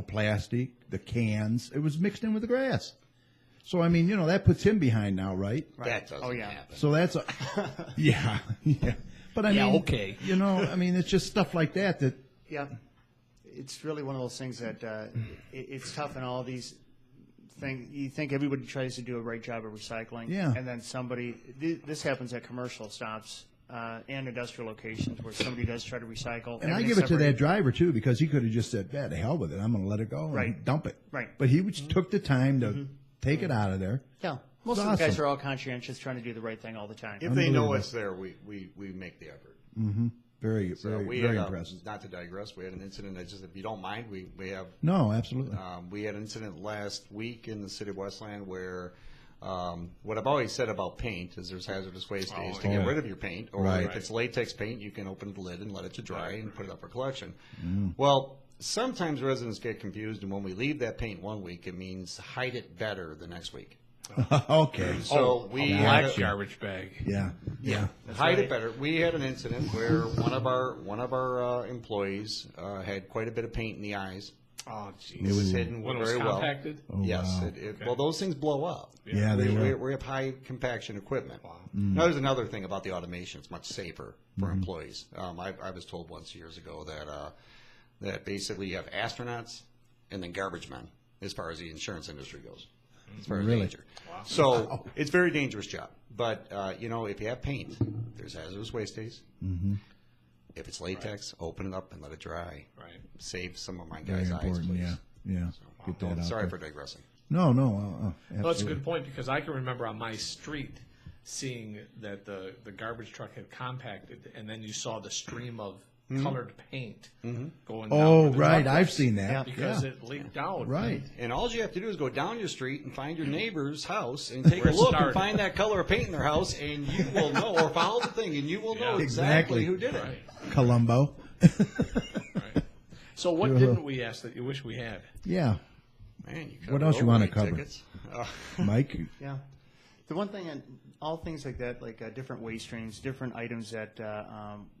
plastic, the cans. It was mixed in with the grass. So I mean, that puts him behind now, right? That doesn't Oh, yeah. happen. So that's yeah. But I Yeah, mean, okay. it's just stuff like that. Yeah, it's really one of those things that it's tough in all these things. You think everybody tries to do a right job of recycling, Yeah. and then this happens at commercial stops and industrial locations where somebody does try to recycle. And I everything's give it to that separated. driver too, because he could have just said, "The hell with it, I'm going to let it go Right. and dump it." Right. But he took the time to take it out of there. Yeah, most of It's the guys awesome. are all conscientious, trying to do the right thing all the time. If they know Unbelievable. it's there, we make the effort. Very, So very, we very had impressive. not to digress, we had an incident that if you don't mind, we have No, absolutely. we had an incident last week in the city of Westland where what I've always said about paint is there's hazardous waste days to yeah. get rid of your paint, or Right. if it's latex paint, you can open the lid and let it to dry and put it up for collection. Well, sometimes residents get confused, and when we leave that paint one week, it means hide it better the next week. Okay. So we a had black a- garbage bag. Yeah. hide it better. We had an incident where one of our employees had quite a bit of paint in the eyes. Oh, It jeez. was hidden When it was very well. compacted? Oh, Yes. wow. Well, those things blow up. Yeah, they will. We have high compaction equipment. Wow. Now, there's another thing about the automation. It's much safer for employees. I was told once years ago that basically you have astronauts and then garbage men as far as the insurance industry goes, as far as Really? danger. So it's a very dangerous job. But, if you have paint, there's hazardous waste days. If it's latex, open it up and let it dry. Right. Save some of my Very guys' eyes, important. please. Yeah. Get that out Sorry there. for digressing. No. Well, that's a Absolutely. good point because I can remember on my street seeing that the garbage truck had compacted, and then you saw the stream of colored paint going down. Oh, where the right. truck I've was seen that. because Yeah. it leaked out. Right. And all you have to do is go down your street and find your neighbor's house and take Where a it look started. and find that color of paint in their house, and you will know, or follow the thing, and you will know Yeah. exactly Exactly. who did it. Right. Columbo. Right. So what didn't we ask that you wish we had? Yeah. Man, you What covered else you wanna overnight cover? tickets. Mike. Yeah. The one thing, and all things like that, like different waste streams, different items that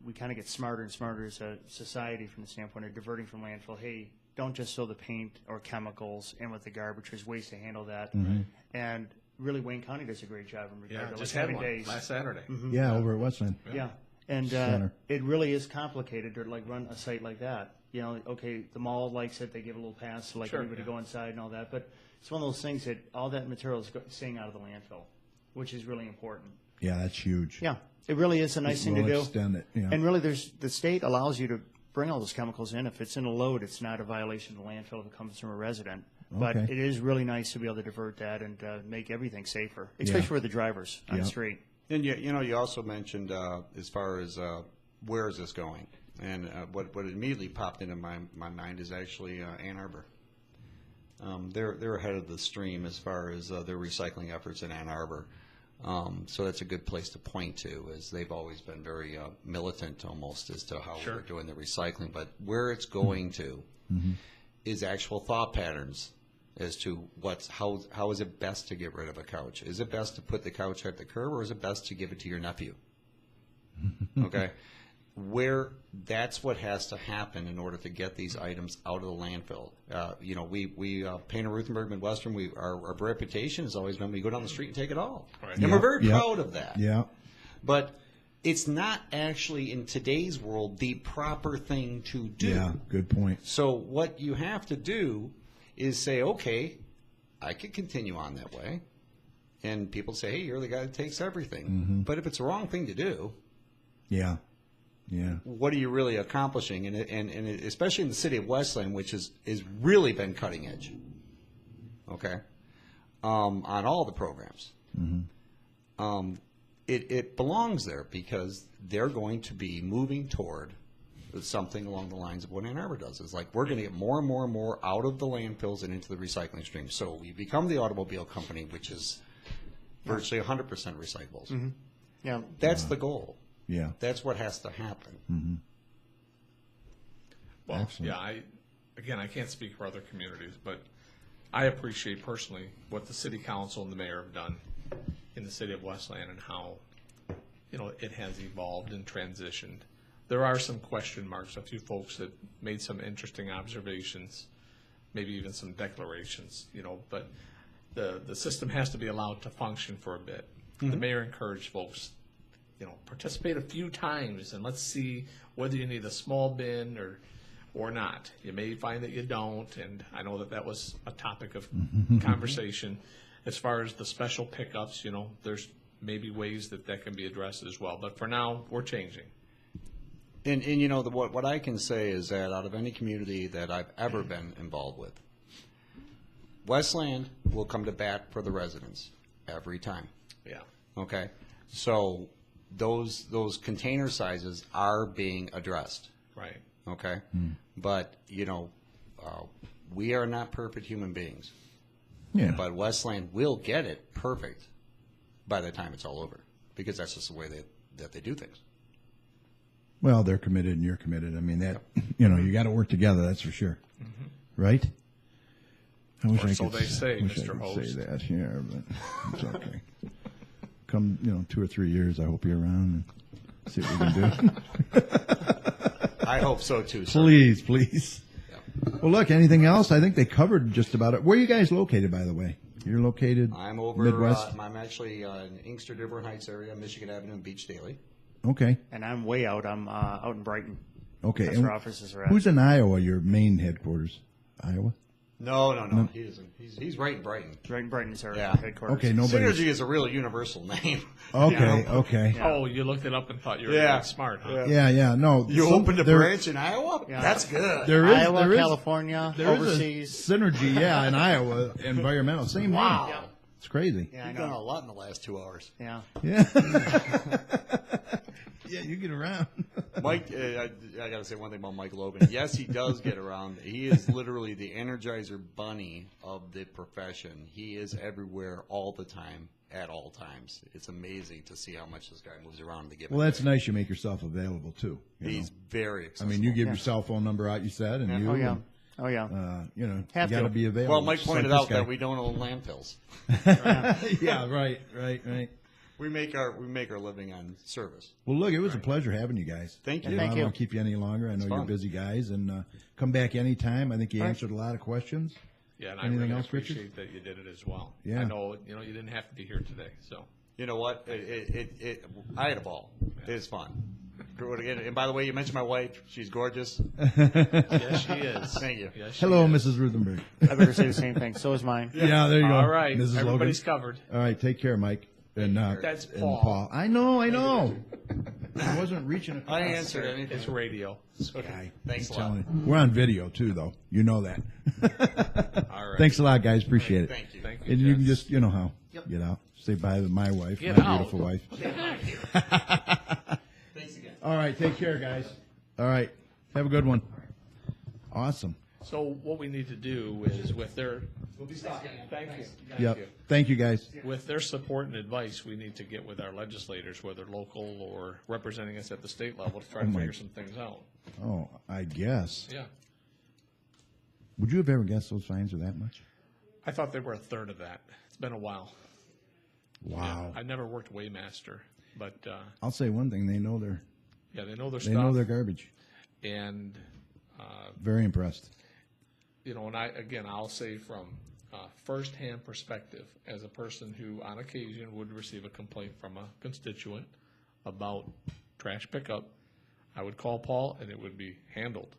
we kind of get smarter and smarter as a society from the standpoint of diverting from landfill. Hey, don't just throw the paint or chemicals in with the garbage. There's ways to handle that. And really, Wayne County does a great job in regard Yeah, to just like had having one days. last Saturday. Yeah, over at Westland. Yeah. And Center. it really is complicated to like run a site like that. Okay, the mall likes it; they give a little pass to like Sure, everybody to go inside and all that. But it's one of those things that all that material is staying out of the landfill, which is really important. Yeah, that's huge. Yeah, it really is a nice thing to We'll do. extend it. Yeah. And really, the state allows you to bring all those chemicals in. If it's in a load, it's not a violation of the landfill if it comes from a resident. But Okay. it is really nice to be able to divert that and make everything safer, especially for the drivers on the Yeah. street. And you also mentioned as far as where is this going? And what immediately popped into my mind is actually Ann Arbor. They're ahead of the stream as far as their recycling efforts in Ann Arbor. So that's a good place to point to, as they've always been very militant almost as to how we're doing the recycling. But where it's going to is actual thought patterns as to how is it best to get rid of a couch. Is it best to put the couch at the curb, or is it best to give it to your nephew? Okay. Where that's what has to happen in order to get these items out of the landfill. We Painter Ruthenberg Midwestern, our reputation has always been we go down the street and take it all. Right. And we're very proud of that. Yeah. But it's not actually, in today's world, the proper thing to do. Yeah, good point. So what you have to do is say, okay, I could continue on that way. And people say, hey, you're the guy that takes everything. But if it's the wrong thing to do, Yeah. what are you really accomplishing? And especially in the city of Westland, which is really been cutting edge, okay, on all the programs. It belongs there because they're going to be moving toward something along the lines of what Ann Arbor does. It's like we're going to get more and more and more out of the landfills and into the recycling stream. So we become the automobile company, which is virtually 100% recyclables. Yeah. That's the goal. Yeah. That's what has to happen. Well, Excellent. yeah, I can't speak for other communities, but I appreciate personally what the city council and the mayor have done in the city of Westland and how, it has evolved and transitioned. There are some question marks, a few folks that made some interesting observations, maybe even some declarations, but the system has to be allowed to function for a bit. The mayor encouraged folks, participate a few times and let's see whether you need a small bin or not. You may find that you don't, and I know that was a topic of conversation. As far as the special pickups, there's maybe ways that can be addressed as well. But for now, we're changing. And what I can say is that out of any community that I've ever been involved with, Westland will come to bat for the residents every time. Yeah. Okay? So those container sizes are being addressed. Right. Okay? But, we are not perfect human beings. Yeah. But Westland will get it perfect by the time it's all over, because that's just the way that they do things. Well, they're committed and you're committed. I mean, that, you got to work together, that's for sure. Right? I wish Or I so could they say, wish I Mr. could Host. say that here, but it's okay. Come, 2 or 3 years, I hope you're around and see what we can do. I hope so too, sir. Please. Well, look, anything else? I think they covered just about it. Where are you guys located, by the way? You're located I'm over. Midwest? I'm actually in Inkster, Dearborn Heights area, Michigan Avenue, and Beach Daily. Okay. And I'm way out. I'm out in Brighton. Okay. That's And where offices are at. who's in Iowa, your main headquarters? Iowa? No. He isn't. He's right in Brighton. Brighton is our Yeah. headquarters. Okay, nobody. Synergy is a real universal name. Okay, okay. Yeah. Oh, you looked it up and thought you were Yeah. really smart, huh? Yeah, no. You some- opened a there- branch in Iowa? Yeah. That's good. There is, Iowa, there is, California, there is overseas. a synergy, in Iowa, environmental. Same Wow. name. It's crazy. Yeah, I You've done a know. lot in the last 2 hours. Yeah. Yeah. Yeah, you get around. Mike, I got to say one thing about Mike Logan. Yes, he does get around. He is literally the Energizer bunny of the profession. He is everywhere all the time, at all times. It's amazing to see how much this guy moves around to get. Well, that's nice. You make yourself available, too. He's very I accessible. mean, you give your cell phone number out, you said, and you, Oh, yeah. Oh, yeah. you Have got to to. be available. Well, Mike just pointed like out this that we don't own landfills. guy. Yeah, right. We make our living on service. Well, look, it was a pleasure having you guys. Thank you. I Thank don't you. want to keep you any longer. I know you're fun. busy guys, and come back anytime. I think you answered a lot of questions. Yeah, and I Anything really else, Richard? appreciate that you did it as well. Yeah. I know, you didn't have to be here today, so. You know what? I had a ball. It was fun. And by the way, you mentioned my wife. She's gorgeous. Yes, she is. Thank you. Yes, she Hello, is. Mrs. Ruthenberg. I better say the same thing. So is mine. Yeah, there you go. All right, Mrs. everybody's Logan. covered. All right, take care, Mike. And That's and Paul. I know. I wasn't reaching across. I answered anything. It's radio. Guy. Thanks a I'm lot. telling you. We're on video too, though. You know that. All right. Thanks a lot, guys. Appreciate it. Thank you. Thank you. And you can gents. just, you know how. Get out. Say bye to my wife, Get my out. beautiful wife. Thanks again. All right, take care, guys. All right. Have a good one. Awesome. So what we need to do is with their, we'll be stopping. Thank you. Thank Yep. you. Thank you, guys. With their support and advice, we need to get with our legislators, whether local or representing us at the state level, to try to my- figure some things out. Oh, I guess. Yeah. Would you have ever guessed those fines are that much? I thought they were a third of that. It's been a while. Wow. I never worked Waymaster, but I'll say one thing: they know their they know their they stuff. know their garbage. And Very impressed. and I'll say from firsthand perspective, as a person who on occasion would receive a complaint from a constituent about trash pickup, I would call Paul and it would be handled.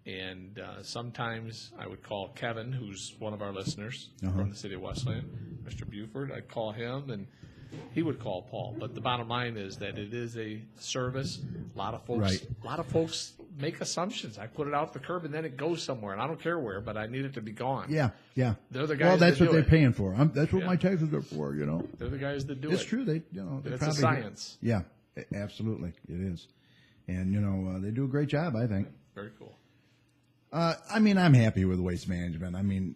And sometimes I would call Kevin, who's one of our listeners from the city of Westland, Mr. Buford. I'd call him and he would call Paul. But the bottom line is that it is a service. A lot of folks make assumptions. I put it out the curb and then it goes somewhere, and I don't care where, but I need it to be gone. Yeah, yeah. They're the guys Well, that's that what do they're it. paying for. That's what Yeah. my taxes are for. You know. They're the guys that do It's it. true. They they It's a probably science. Yeah, absolutely, it is. And they do a great job, I think. Very cool. I mean, I'm happy with waste management. I mean,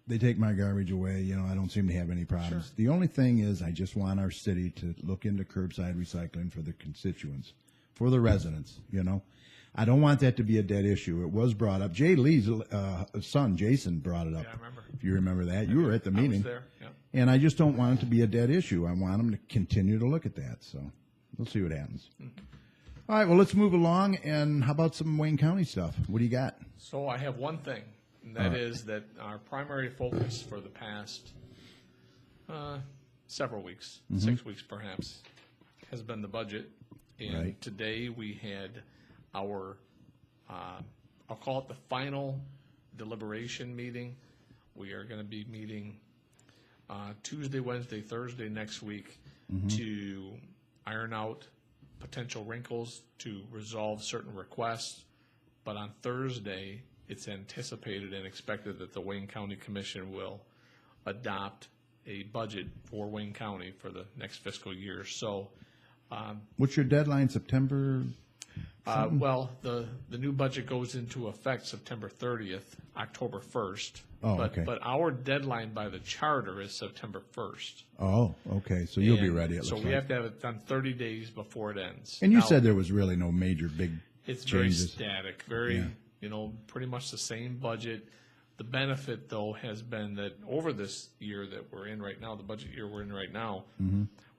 they take my garbage away. I don't seem to have any problems. The only thing is, I just want our city to look into curbside recycling for the constituents, for the residents. I don't want that to be a dead issue. It was brought up. Jay Lee's son, Jason, brought it up. Yeah, I remember. If you remember that, you were at the meeting. I was there. Yeah. And I just don't want it to be a dead issue. I want them to continue to look at that. So we'll see what happens. All right, well, let's move along. And how about some Wayne County stuff? What do you got? So I have one thing, and that is that our primary focus for the past several weeks, 6 weeks perhaps, has been the budget. And Right. today we had our, I'll call it the final deliberation meeting. We are going to be meeting Tuesday, Wednesday, Thursday next week to iron out potential wrinkles, to resolve certain requests. But on Thursday, it's anticipated and expected that the Wayne County Commission will adopt a budget for Wayne County for the next fiscal year. So, What's your deadline, September? well, the new budget goes into effect September 30th, October 1st. Oh, but, okay. But our deadline by the charter is September 1st. Oh, okay, so you'll be And ready, it so looks we like. have to have it done 30 days before it ends. And you Now, said there was really no major big it's very changes. static, very, Yeah. pretty much the same budget. The benefit, though, has been that over this year that we're in right now, the budget year we're in right now,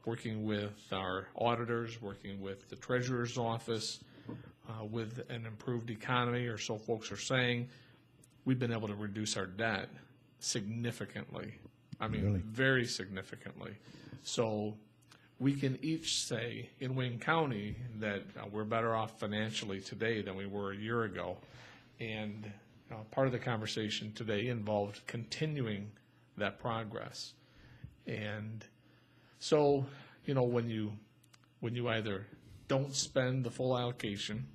working with our auditors, working with the treasurer's office, with an improved economy, or so folks are saying, we've been able to reduce our debt significantly. I mean, Really? very significantly. So we can each say in Wayne County that we're better off financially today than we were a year ago. And part of the conversation today involved continuing that progress. And so, when you either don't spend the full allocation,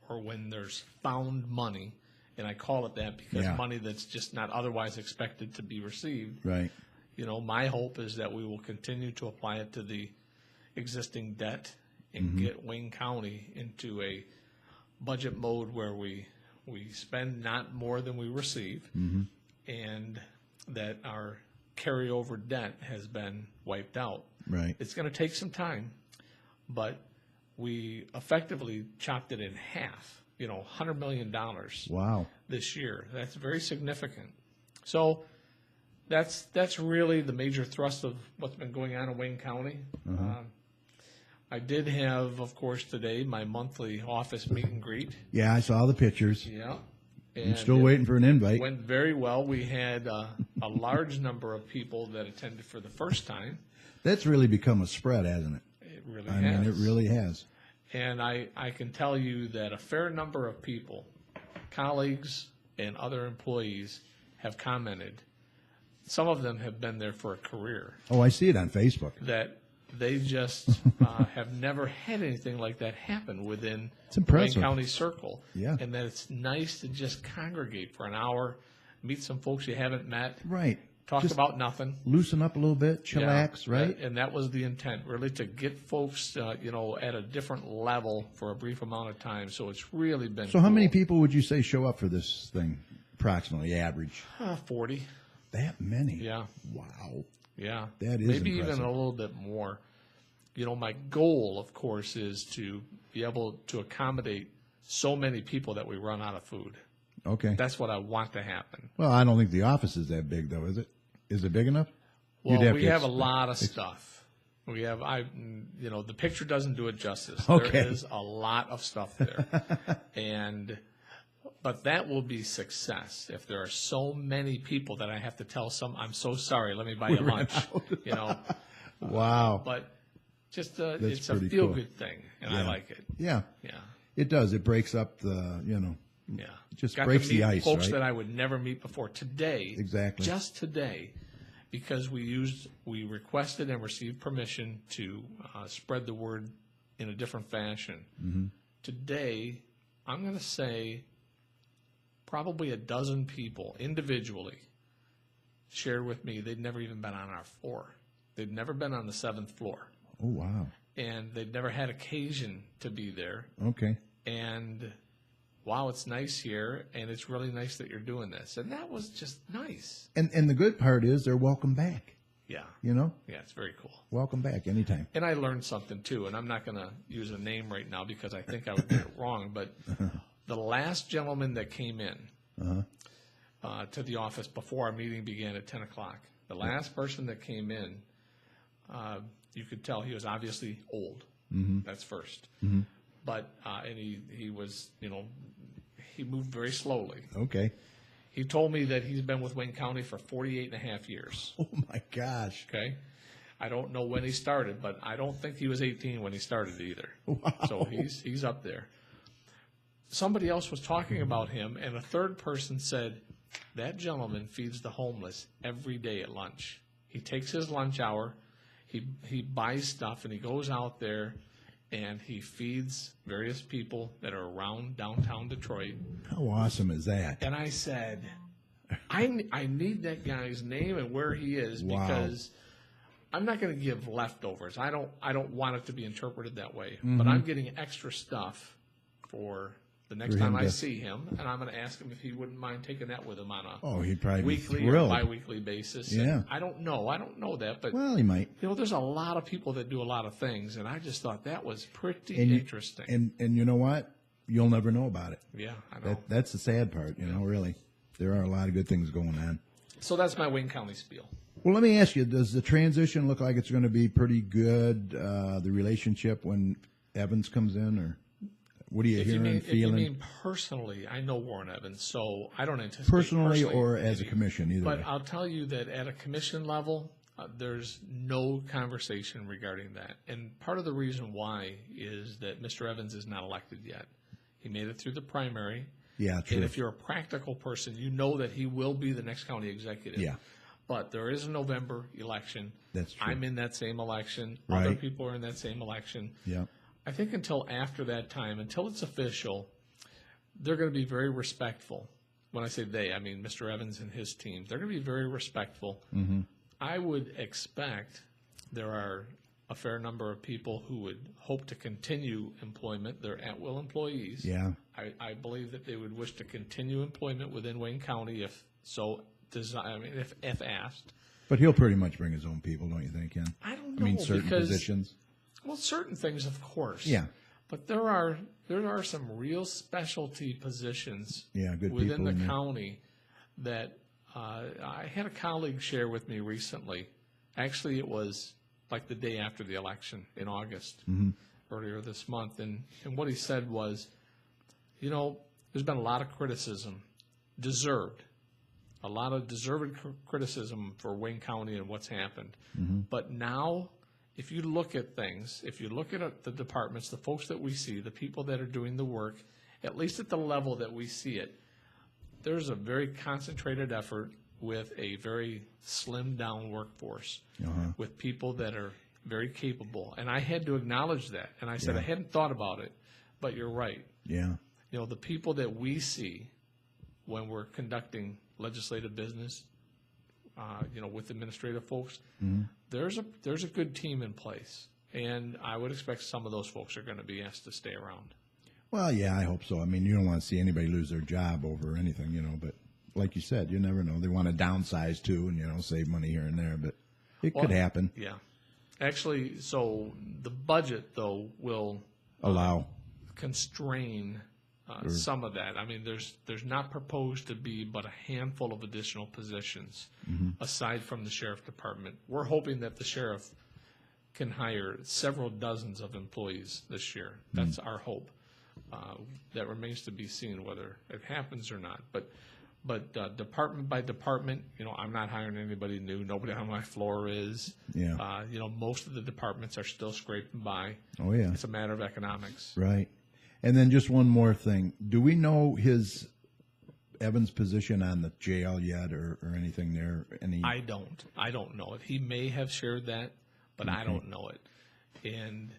or when there's found money, and I call it that because Yeah. money that's just not otherwise expected to be received. Right. My hope is that we will continue to apply it to the existing debt and get Wayne County into a budget mode where we spend not more than we receive, and that our carryover debt has been wiped out. Right. It's going to take some time, but we effectively chopped it in half, $100 million Wow. this year. That's very significant. So that's really the major thrust of what's been going on in Wayne County. I did have, of course, today my monthly office meet and greet. Yeah, I saw the pictures. Yeah. I'm And still it waiting for an invite. went very well. We had a large number of people that attended for the first time. That's really become a spread, hasn't it? It really I has. mean, it really has. And I can tell you that a fair number of people, colleagues and other employees, have commented. Some of them have been there for a career, Oh, I see it on Facebook. that they just have never had anything like that happen within It's impressive. Wayne County Circle. Yeah. And that it's nice to just congregate for an hour, meet some folks you haven't met, Right. talk Just about nothing. loosen up a little bit, chillax, Yeah, right? And that was the intent, really, to get folks, at a different level for a brief amount of time. So it's really been. So how many cool. people would you say show up for this thing, approximately, average? 40. That many? Yeah. Wow. Yeah. That is maybe impressive. even a little bit more. My goal, of course, is to be able to accommodate so many people that we run out of food. Okay. That's what I want to happen. Well, I don't think the office is that big, though, is it? Is it big enough? Well, You'd we to have a lot of stuff. We have, the picture doesn't do it justice. Okay. There is a lot of stuff there. But that will be success if there are so many people that I have to tell I'm so sorry, let me buy you lunch, Wow. But just, it's a pretty feel-good thing, and I Yeah. like it. Yeah. Yeah. It does. It breaks up the, Yeah. just Got breaks to meet the ice, folks right? that I would never meet before. Today, Exactly. just today, because we requested and received permission to spread the word in a different fashion. Mm-hmm. Today, I'm going to say probably a dozen people individually shared with me they'd never even been on our floor. They'd never been on the 7th floor. Oh, wow. And they'd never had occasion to be there. Okay. And wow, it's nice here, and it's really nice that you're doing this. And that was just nice. And the good part is they're welcome back, Yeah. Yeah, It's very cool. welcome back anytime. And I learned something, too, and I'm not going to use a name right now because I think I would get it wrong, but the last gentleman that came in to the office before our meeting began at 10 o'clock, the last person that came in, you could tell he was obviously old. Mm-hmm. That's first. Mm-hmm. But, and he was, he moved very slowly. Okay. He told me that he's been with Wayne County for 48 and a half years. Oh, my gosh. Okay. I don't know when he started, but I don't think he was 18 when he started either. Wow. So he's up there. Somebody else was talking about him, and a third person said, that gentleman feeds the homeless every day at lunch. He takes his lunch hour, he buys stuff, and he goes out there, and he feeds various people that are around downtown Detroit. How awesome is that? And I said, I need that guy's name and where he is Wow. because I'm not going to give leftovers. I don't want it to be interpreted that way. Mm-hmm. But I'm getting extra stuff for the next For him time I to- see him, and I'm going to ask him if he wouldn't mind taking that with him on a Oh, he'd probably be weekly or thrilled. bi-weekly basis. Yeah. And I don't know that, but Well, he might. there's a lot of people that do a lot of things, and I just thought that was pretty And you- interesting. And you know what? You'll never know about it. Yeah, I know. That's the sad part, really. There are a lot of good things going on. So that's my Wayne County spiel. Well, let me ask you, does the transition look like it's going to be pretty good, the relationship when Evans comes in, or what are you If you hearing, mean, feeling? personally, I know Warren Evans, so I don't anticipate Personally or as a any- commission, either But way. I'll tell you that at a commission level, there's no conversation regarding that. And part of the reason why is that Mr. Evans is not elected yet. He made it through the primary. Yeah, true. And if you're a practical person, you know that he will be the next county executive. Yeah. But there is a November election. That's true. I'm in that same election. Other Right. people are in that same election. Yeah. I think until after that time, until it's official, they're going to be very respectful. When I say they, I mean Mr. Evans and his team. They're going to be very respectful. Mm-hmm. I would expect there are a fair number of people who would hope to continue employment. They're at-will employees. Yeah. I believe that they would wish to continue employment within Wayne County if asked. But he'll pretty much bring his own people, don't you think, Ken? I don't I mean, know, certain because- positions. Well, certain things, of course. Yeah. But there are some real specialty positions Yeah, good within people the in there. county that I had a colleague share with me recently. Actually, it was like the day after the election in August, Mm-hmm. earlier this month. And what he said was, there's been a lot of criticism, a lot of deserved criticism for Wayne County and what's happened. Mm-hmm. But now, if you look at things, if you look at the departments, the folks that we see, the people that are doing the work, at least at the level that we see it, there's a very concentrated effort with a very slimmed down workforce, with people that are very capable. And I had to acknowledge that. And I said, Yeah. I hadn't thought about it, but you're right. Yeah. The people that we see when we're conducting legislative business, with administrative folks. There's a good team in place, and I would expect some of those folks are going to be asked to stay around. Well, yeah, I hope so. I mean, you don't want to see anybody lose their job over anything, but like you said, you never know. They want to downsize too and, save money here and there, but it could happen. Yeah. Actually, so the budget, though, will Allow. constrain some of that. I mean, there's not proposed to be but a handful of additional positions aside from the sheriff department. We're hoping that the sheriff can hire several dozens of employees this year. That's our hope. That remains to be seen whether it happens or not. But department by department, I'm not hiring anybody new. Nobody on my floor is. Yeah. Most of the departments are still scraping by. Oh, yeah. It's a matter of economics. Right. And then just one more thing. Do we know Evan's position on the jail yet or anything there? I don't know it. He may have shared that, but I don't know it. And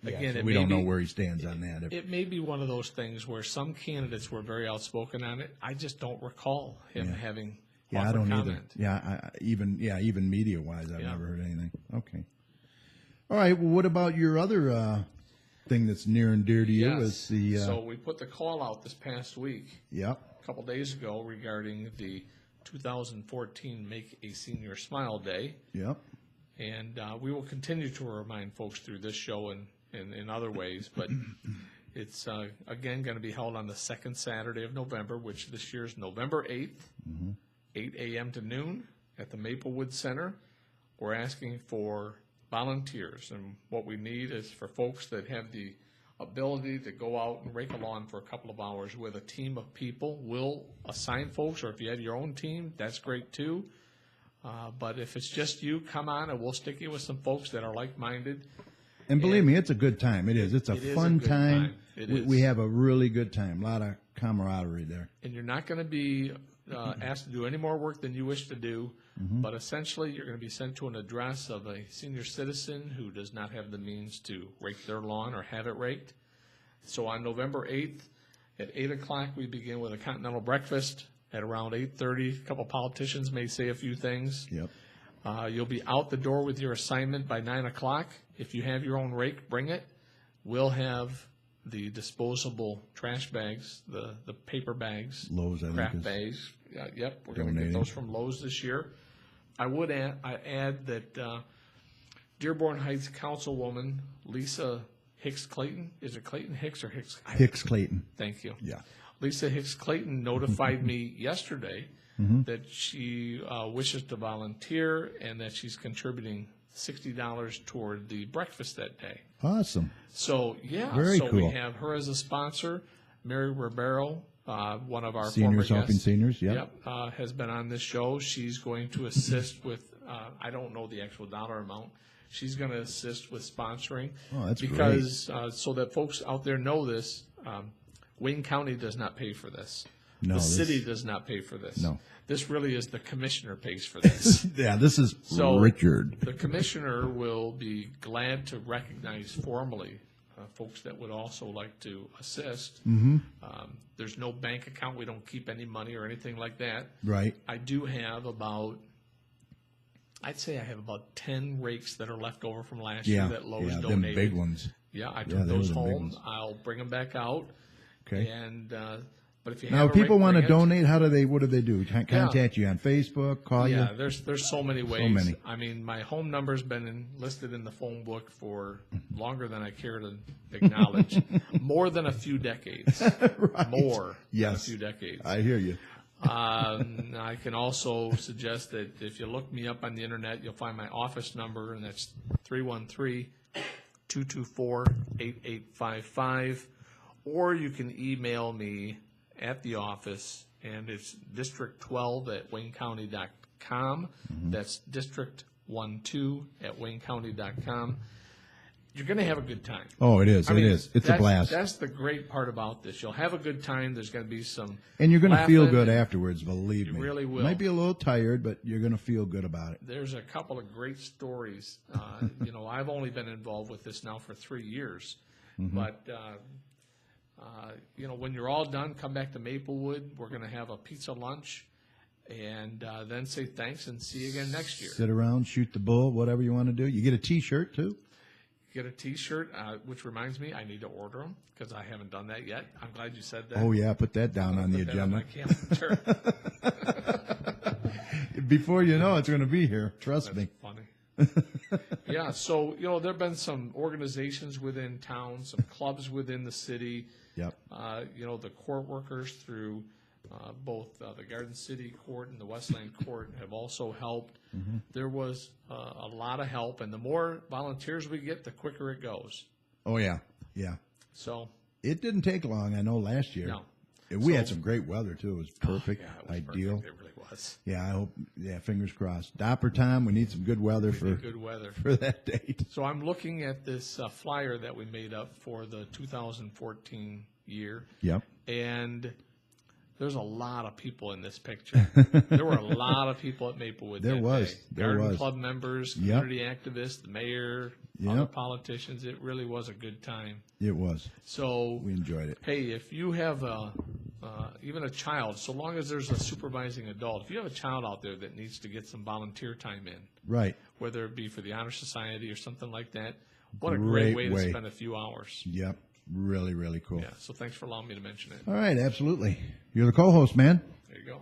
again, so we don't know where he stands on that. It may be one of those things where some candidates were very outspoken on it. I just don't recall him having I don't comment. either. Even media wise, I've never heard anything. Okay. All right. Well, what about your other thing that's near and dear to you? Yes. Is So we put the call out this past week. Yep. A couple days ago regarding the 2014 Make a Senior Smile Day. Yep. And we will continue to remind folks through this show and in other ways, but it's again going to be held on the second Saturday of November, which this year is November 8th, 8 a.m. to noon at the Maplewood Center. We're asking for volunteers, and what we need is for folks that have the ability to go out and rake a lawn for a couple of hours with a team of people. We'll assign folks, or if you have your own team, that's great too. But if it's just you, come on, and we'll stick you with some folks that are like-minded. And believe me, it's a good time. It is. It's a fun time. It is. We have a really good time. A lot of camaraderie there. And you're not going to be asked to do any more work than you wish to do, but essentially you're going to be sent to an address of a senior citizen who does not have the means to rake their lawn or have it raked. So on November 8th at 8 o'clock, we begin with a continental breakfast. At around 8:30, a couple politicians may say a few things. Yep. You'll be out the door with your assignment by 9 o'clock. If you have your own rake, bring it. We'll have the disposable trash bags, the paper bags, Lowe's, I think, craft is bags. Yep, we're going to get donating. those from Lowe's this year. I add that Dearborn Heights Councilwoman Lisa Hicks Clayton, is it Clayton Hicks or Hicks? Hicks Clayton. Thank you. Yeah. Lisa Hicks Clayton notified me yesterday that she wishes to volunteer and that she's contributing $60 toward the breakfast that day. Awesome. So, Very so cool. we have her as a sponsor. Mary Ribeiro, one of our Seniors former helping guests, seniors. Yep. has been on this show. She's going to assist with, I don't know the actual dollar amount. She's going to assist with sponsoring. Oh, that's because, so that folks out there know this, Wayne County does not pay for this. No, the city does not pay for this. No. This really is the commissioner pays for this. Yeah, this is Richard. The commissioner will be glad to recognize formally folks that would also like to assist. There's no bank account. We don't keep any money or anything like that. Right. I do have I'd say I have about 10 rakes that are left over from last year that Lowe's donated. Them big ones. Yeah, I took those home. I'll bring them back out. Okay. And but if you Now, have if people want to bring it. donate, what do they do? Contact you on Facebook, call you? Yeah, there's so many ways. So many. I mean, my home number's been listed in the phone book for longer than I care to acknowledge. More than a few decades. Right. More Yes. than a few decades. I hear you. I can also suggest that if you look me up on the internet, you'll find my office number, and that's 313-224-8855. Or you can email me at the office, and it's district12@waynecounty.com. That's district12@waynecounty.com. You're going to have a good time. Oh, it is. I mean, It's a blast. That's the great part about this. You'll have a good time. There's going to be some And you're going to feel laughing. good afterwards, believe me. You really will. Might be a little tired, but you're going to feel good about it. There's a couple of great stories. I've only been involved with this now for 3 years. But, when you're all done, come back to Maplewood. We're going to have a pizza lunch. and then say thanks and see you again next year. Sit around, shoot the bull, whatever you want to do. You get a T-shirt too. Get a T-shirt, which reminds me, I need to order them because I haven't done that yet. I'm glad you said that. Oh yeah, put that down on the Put that on agenda. my calendar. Before you know, it's going to be here. Trust me. Funny. Yeah, so there have been some organizations within town, some clubs within the city. Yep. The court workers through both the Garden City Court and the Westland Court have also helped. Mm-hmm. There was a lot of help, and the more volunteers we get, the quicker it goes. Oh yeah, yeah. So It didn't take long. I know last year. No. We So- had some great weather too. It was perfect, yeah, it was ideal. perfect. It really was. Yeah, I hope. Yeah, fingers crossed. Dopper time. We need some good weather for Good weather. for that date. So I'm looking at this flyer that we made up for the 2014 year, Yep. and there's a lot of people in this picture. There were a lot of people at Maplewood. There that was. day. There Garden was. club members, Yep. community activists, the mayor, Yep. other politicians. It really was a good time. It was. So We enjoyed it. hey, if you have even a child, so long as there's a supervising adult, if you have a child out there that needs to get some volunteer time in, Right. whether it be for the Honor Society or something like that, what a Great great way way. to spend a few hours. Yep. Really, really cool. Yeah, so thanks for allowing me to mention it. All right. Absolutely. You're the co-host, man. There you go.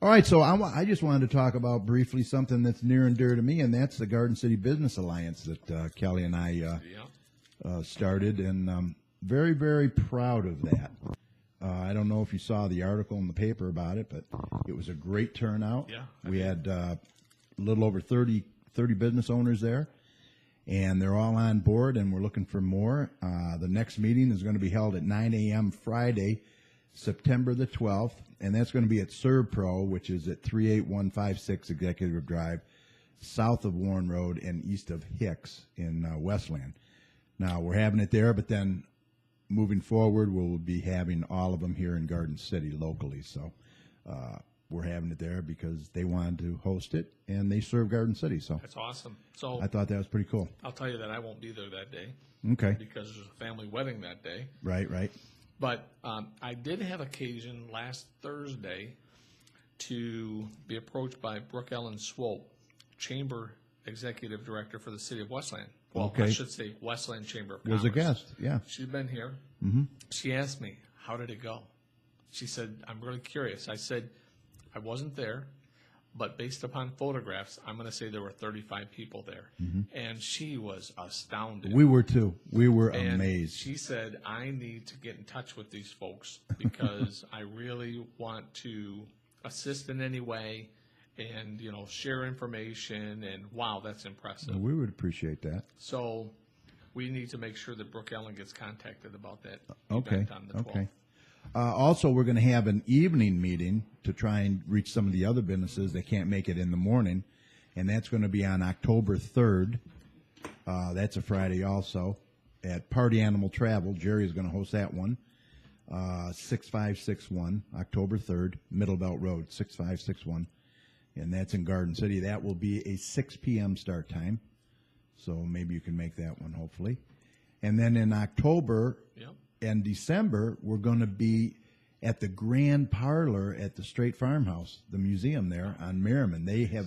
All right, so I just wanted to talk about briefly something that's near and dear to me, and that's the Garden City Business Alliance that Kelly and I Yeah. started, and I'm very, very proud of that. I don't know if you saw the article in the paper about it, but it was a great turnout. Yeah, We had a little over 30 business owners there, and they're all on board, and we're looking for more. The next meeting is going to be held at 9 a.m. Friday, September the 12th, and that's going to be at ServPro, which is at 38156 Executive Drive, south of Warren Road and east of Hicks in Westland. Now, we're having it there, but then moving forward, we'll be having all of them here in Garden City locally. So we're having it there because they wanted to host it, and they serve Garden City. So That's awesome. So I thought that was pretty cool. I'll tell you that I won't be there that day Okay. because there's a family wedding that day. Right, right. But I did have occasion last Thursday to be approached by Brooke Ellen Swope, Chamber Executive Director for the City of Westland. Well, I Okay. should say Westland Chamber of Commerce. Was a guest, yeah. She's been here. She asked me, how did it go? She said, I'm really curious. I said, I wasn't there, but based upon photographs, I'm going to say there were 35 people there. And she was astounded. We were too. We were And amazed. she said, I need to get in touch with these folks because I really want to assist in any way and, share information. And wow, that's impressive. We would appreciate that. So we need to make sure that Brooke Ellen gets contacted about that Okay. event on the 12th. Okay. Also, we're going to have an evening meeting to try and reach some of the other businesses that can't make it in the morning, and that's going to be on October 3rd. That's a Friday also at Party Animal Travel. Jerry is going to host that one. 6561, October 3rd, Middle Belt Road, 6561. And that's in Garden City. That will be a 6 p.m. start time. So maybe you can make that one, hopefully. And then in October Yep. and December, we're going to be at the Grand Parlor at the Straight Farmhouse, the museum there on Merriman. They have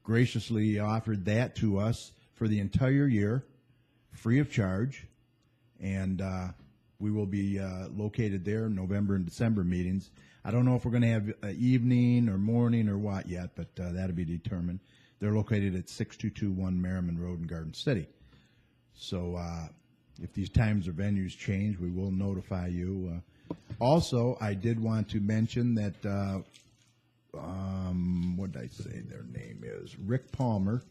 graciously offered that to us for the entire year, free of charge. And we will be located there in November and December meetings. I don't know if we're going to have evening or morning or what yet, but that'll be determined. They're located at 6221 Merriman Road in Garden City. So if these times or venues change, we will notify you. Also, I did want to mention that, what did I say their name is? Rick Palmer,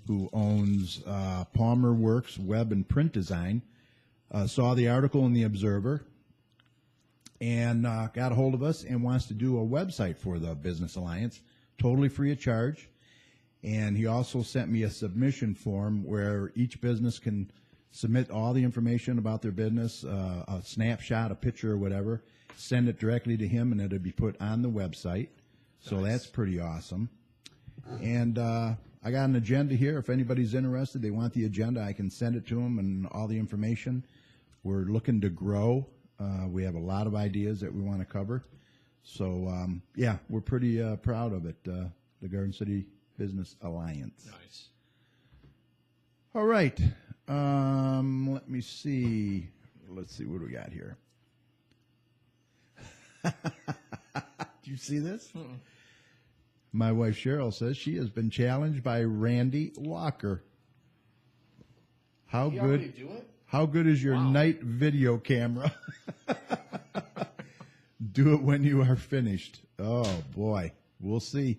who owns Palmer Works Web and Print Design, saw the article in the Observer and got a hold of us and wants to do a website for the Business Alliance, totally free of charge. And he also sent me a submission form where each business can submit all the information about their business, a snapshot, a picture, or whatever, send it directly to him, and it'll be put on the website. So that's pretty awesome. And I got an agenda here. If anybody's interested, they want the agenda, I can send it to them and all the information. We're looking to grow. We have a lot of ideas that we want to cover. So, yeah, we're pretty proud of it, the Garden City Business Alliance. Nice. All right. Let me see. Let's see what do we got here. Do you see this? Mm-mm. My wife Cheryl says she has been challenged by Randy Walker. How He good? already do it? How good is your Wow. night video camera? Do it when you are finished. Oh boy, we'll see.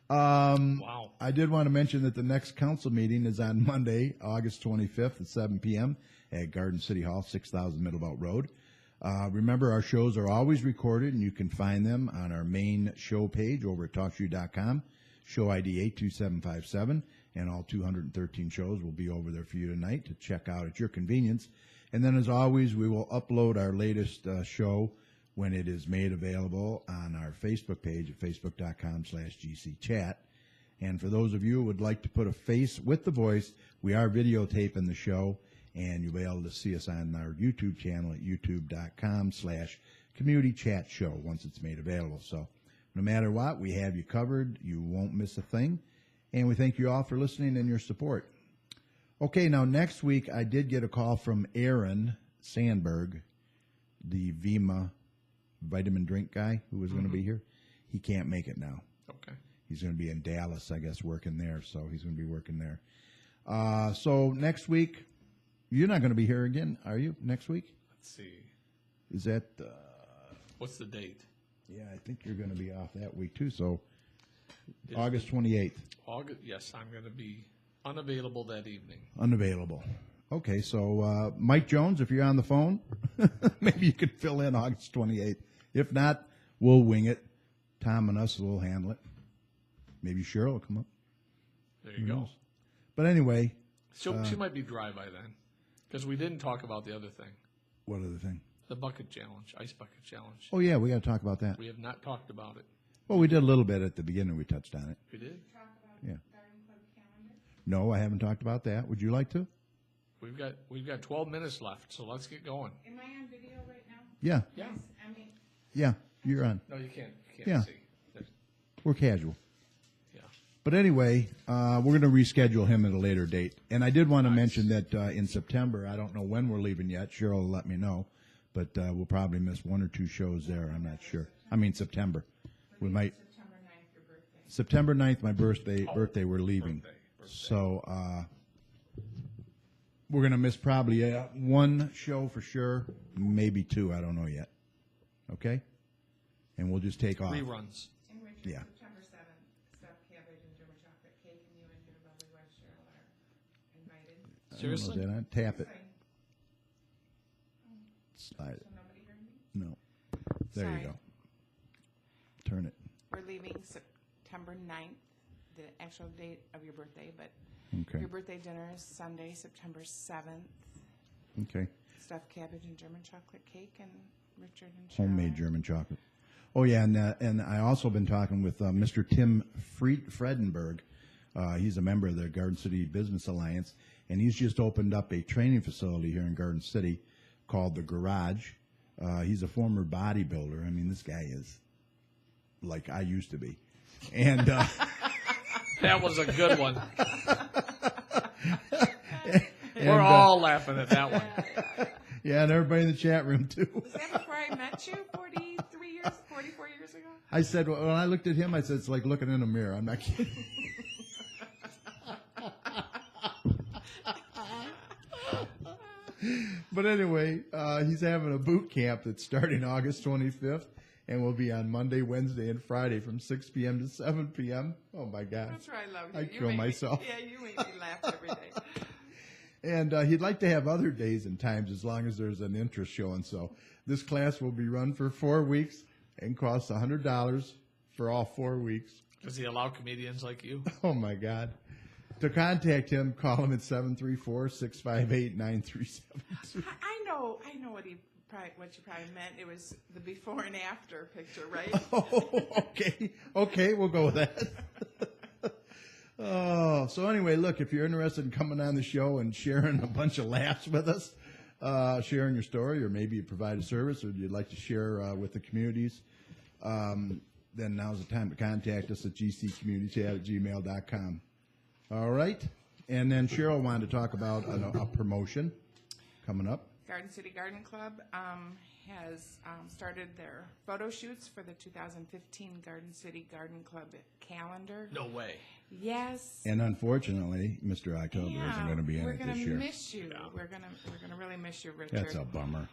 Wow. I did want to mention that the next council meeting is on Monday, August 25th at 7 p.m. at Garden City Hall, 6000 Middlebelt Road. Remember, our shows are always recorded, and you can find them on our main show page over at TalkShoe.com, show ID 82757, and all 213 shows will be over there for you tonight to check out at your convenience. And then, as always, we will upload our latest show when it is made available on our Facebook page at facebook.com/GCChat. And for those of you who would like to put a face with the voice, we are videotaping the show, and you'll be able to see us on our YouTube channel at youtube.com/communitychatshow once it's made available. So no matter what, we have you covered. You won't miss a thing. And we thank you all for listening and your support. Okay, now next week I did get a call from Aaron Sandberg, the Vima vitamin drink guy who was going to be here. He can't make it now. Okay. He's going to be in Dallas, I guess, working there. So he's going to be working there. So next week, you're not going to be here again, are you, next week? Let's see. Is that, What's the date? yeah, I think you're going to be off that week too. So Is August 28th, August. Yes, I'm going to be unavailable that evening. unavailable. Okay, so Mike Jones, if you're on the phone, maybe you could fill in August 28th. If not, we'll wing it. Tom and us will handle it. Maybe Cheryl will come up. There you go. knows? But anyway, So she might be dry by then, because we didn't talk about the other thing, what other thing? the bucket challenge, ice bucket challenge. Oh, yeah, we got to talk about that. We have not talked about it. Well, we did a little bit at the beginning. We touched on it. We did. Yeah. No, I haven't talked about that. Would you like to? We've got 12 minutes left, so let's get going. Am I on video right now? Yeah, Yeah. I mean, yeah, you're on. No, you can't. Yeah. See. We're casual. Yeah. But anyway, we're going to reschedule him at a later date. And I did want to mention that in September, I don't know when we're leaving yet. Cheryl will let me know. But we'll probably miss one or two shows there. I'm not sure. I mean, September. We might. September 9th, your birthday. September 9th, my birthday, we're leaving. Birthday. So we're going to miss probably one show for sure, maybe two. I don't know yet. Okay? And we'll just take off. Reruns. And Richard, Yeah. September 7th, stuffed cabbage and German chocolate cake, and you and your lovely wife Cheryl are invited. Seriously? I don't know, tap it. Sorry, Slide it. so nobody heard me? No. There Sorry. you go. Turn it. We're leaving September 9th, the actual date of your birthday, but Okay. your birthday dinner is Sunday, September 7th. Okay. Stuffed cabbage and German chocolate cake, and Richard and Cheryl. Homemade German chocolate. Oh, yeah, and I also been talking with Mr. Tim Fredenberg. He's a member of the Garden City Business Alliance, and he's just opened up a training facility here in Garden City called The Garage. He's a former bodybuilder. I mean, this guy is like I used to be. And That was a good one. and, We're all laughing at that one. yeah, and everybody in the chat room, too. Was that before I met you 44 years ago? I said, when I looked at him, I said, it's like looking in a mirror. I'm not kidding. But anyway, he's having a boot camp that's starting August 25th and will be on Monday, Wednesday, and Friday from 6 p.m. to 7 p.m. Oh, my God. That's where I love you. I You kill make me- myself. Yeah, you make me laugh every day. And he'd like to have other days and times as long as there's an interest showing. So this class will be run for 4 weeks and costs $100 for all 4 weeks. Does he allow comedians like you? Oh, my God. To contact him, call him at 734-658-9372. I know what you probably meant. It was the before and after picture, right? Oh, okay, we'll go with that. Oh, so anyway, look, if you're interested in coming on the show and sharing a bunch of laughs with us, sharing your story, or maybe you provide a service, or you'd like to share with the communities, then now's the time to contact us at gccommunitychat@gmail.com. All right. And then Cheryl wanted to talk about a promotion coming up. Garden City Garden Club has started their photo shoots for the 2015 Garden City Garden Club calendar. No way. Yes. And unfortunately, Mr. October isn't going to be in it this year. We're going to miss you. Yeah. We're going to really miss you, Richard. That's a bummer.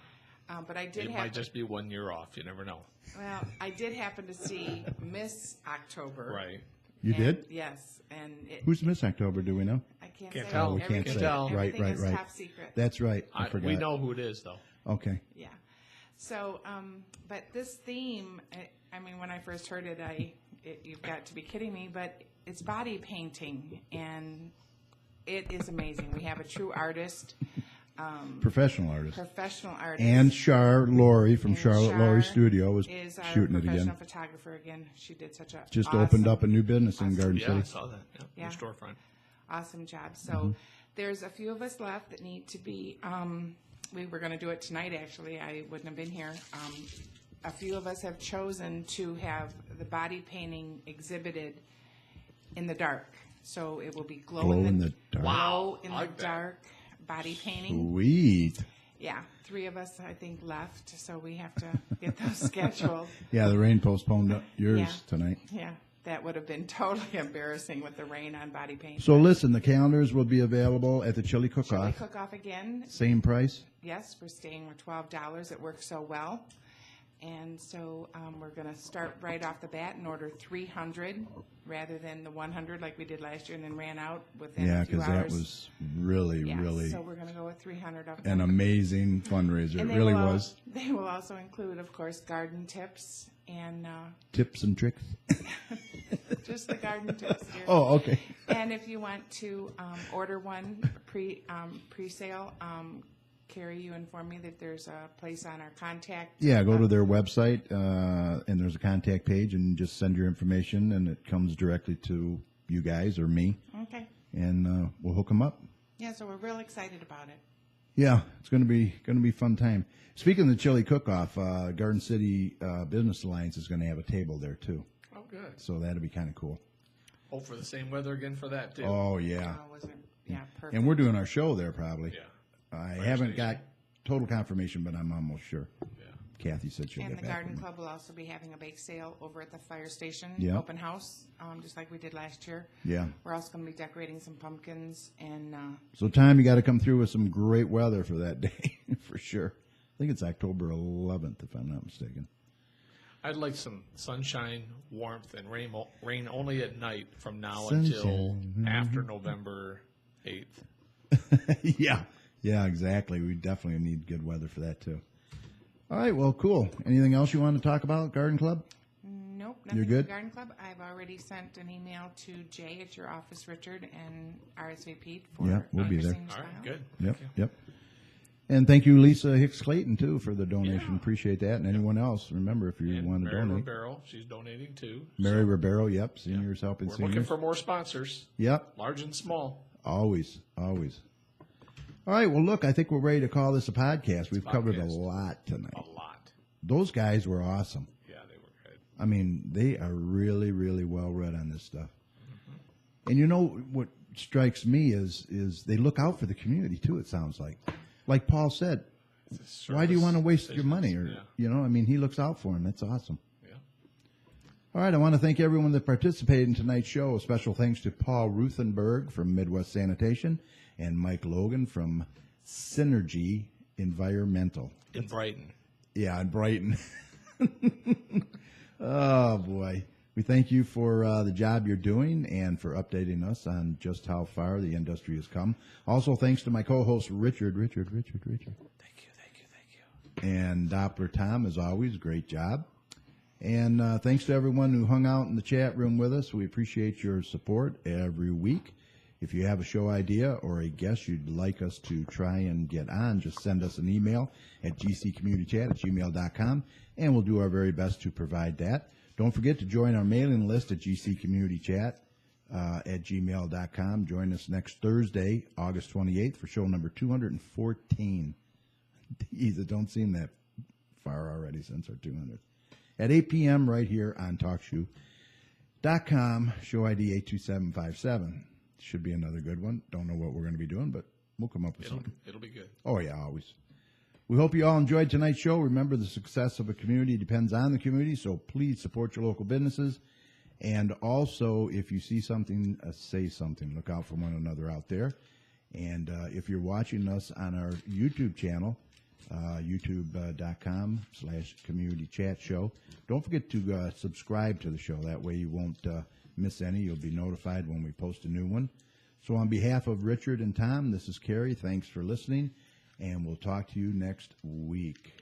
But I did It might just be 1 year off. You never know. Well, I did happen to see Miss October. Right. You And- did? Yes, and Who's Miss October? Do we know? I can't Can't say. tell. Oh, we can't Everything- say. tell. Right, everything right, is right. top secret. That's right. I forgot. We know who it is, though. Okay. Yeah. So, but this theme, I mean, when I first heard it, you've got to be kidding me, but it's body painting, and it is amazing. We have a true artist, Professional artist. professional artist. And Char Lori from And Charlotte Lori Char Studio was is our shooting it professional again. photographer again. She did such a Just awesome, opened up a new business in Garden Yeah, I City. saw that. Yeah. Yeah. Your storefront. awesome job. So Mm-hmm. there's a few of us left that need to be. We were going to do it tonight. Actually, I wouldn't have been here. A few of us have chosen to have the body painting exhibited in the dark. So it will be glow in the dark. glow in I like the that. dark body painting. Sweet. Yeah, 3 of us I think left, so we have to get those scheduled. Yeah, the rain postponed yours Yeah. tonight. Yeah, that would have been totally embarrassing with the rain on body paint. So listen, the calendars will be available at the Chili Chili Cook-Off. cook-off again. Same price? Yes, we're staying with $12. It works so well. And so we're going to start right off the bat and order 300 rather than the 100 like we did last year and then ran out within Yeah, a few because hours. that was really, Yeah, really So we're going to go with 300 of an them. amazing fundraiser. It And they really will al- was. They will also include, of course, garden tips and Tips and tricks. just the garden tips here. Oh, okay. And if you want to order one pre-sale, Carrie, you informed me that there's a place on our contact. Yeah, go to their website, and there's a contact page, and just send your information, and it comes directly to you guys or me, Okay. and we'll hook them up. Yeah, so we're real excited about it. Yeah, it's gonna be a fun time. Speaking of the Chili Cook-Off, Garden City Business Alliance is going to have a table there too, Oh, good. so that'll be kind of cool. Hope for the same weather again for that, too. Oh yeah, Wasn't it? Yeah, perfect. and we're doing our show there probably. Yeah. I Fire haven't station. got total confirmation, but I'm almost sure. Yeah. Kathy said she'll And get the back garden with me. club will also be having a bake sale over at the fire station, Yeah. open house, just like we did last year. Yeah. We're also going to be decorating some pumpkins and So, Tom, you got to come through with some great weather for that day, for sure. I think it's October 11th, if I'm not mistaken. I'd like some sunshine, warmth, and rain only at night from now Sunshine. until after November 8th. Yeah, exactly. We definitely need good weather for that, too. All right, well, cool. Anything else you want to talk about, Garden Club? nope, nothing You're for the good? garden club. I've already sent an email to Jay at your office, Richard, and RSVP'd for Yeah, we'll be your there. senior All right, style. good. Yep, Thank you. yep. And thank you, Lisa Hicks Clayton, too, for the donation. Yeah. Appreciate that. And anyone else, remember, if you And want to Mary donate. Ribeiro, she's donating too. Mary Ribeiro, yep, Seniors Helping We're Seniors. looking for more sponsors, Yep, large and small. always, always. All right, well, look, I think we're ready to call this a podcast. We've covered a podcast. lot tonight. A lot. Those guys were awesome. Yeah, they were good. I mean, they are really, really well read on this stuff. And you know what strikes me is they look out for the community too. It sounds like Paul said. Why do you want to waste your money? Or I mean, he looks out for him. That's awesome. Yeah. All right, I want to thank everyone that participated in tonight's show. Special thanks to Paul Ruthenberg from Midwest Sanitation and Mike Logan from Synergy Environmental. In Brighton. Yeah, in Brighton. Oh, boy. We thank you for the job you're doing and for updating us on just how far the industry has come. Also, thanks to my co-host, Richard. Thank you. And Doppler Tom, as always, great job. And thanks to everyone who hung out in the chat room with us. We appreciate your support every week. If you have a show idea or a guest you'd like us to try and get on, just send us an email at gccommunitychat@gmail.com, and we'll do our very best to provide that. Don't forget to join our mailing list at gccommunitychat@gmail.com. Join us next Thursday, August 28th, for show number 214 Geez, it don't seem that far already since our 200th. At 8 p.m. right here on TalkShoe.com, show ID 82757. Should be another good one. Don't know what we're going to be doing, but we'll come up with something. It'll be good. Oh, yeah, always. We hope you all enjoyed tonight's show. Remember, the success of a community depends on the community, so please support your local businesses. And also, if you see something, say something. Look out for one another out there. And if you're watching us on our YouTube channel, youtube.com/community chat show, don't forget to subscribe to the show. That way you won't miss any. You'll be notified when we post a new one. So on behalf of Richard and Tom, this is Carrie. Thanks for listening, and we'll talk to you next week.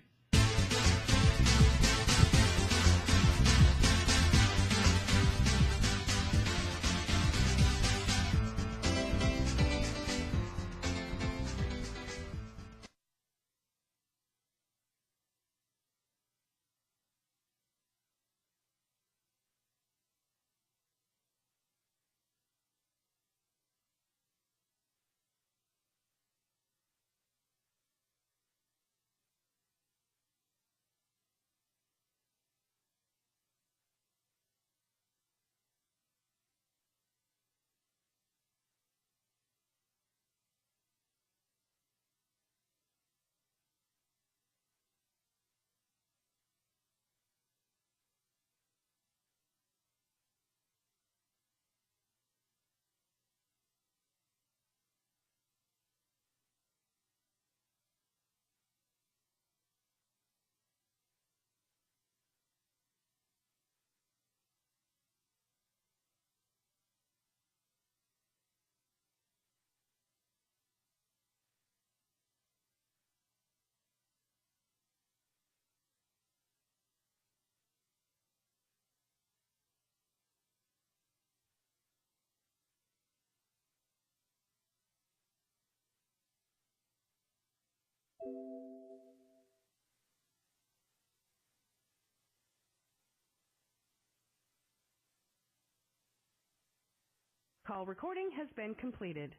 Call recording has been completed.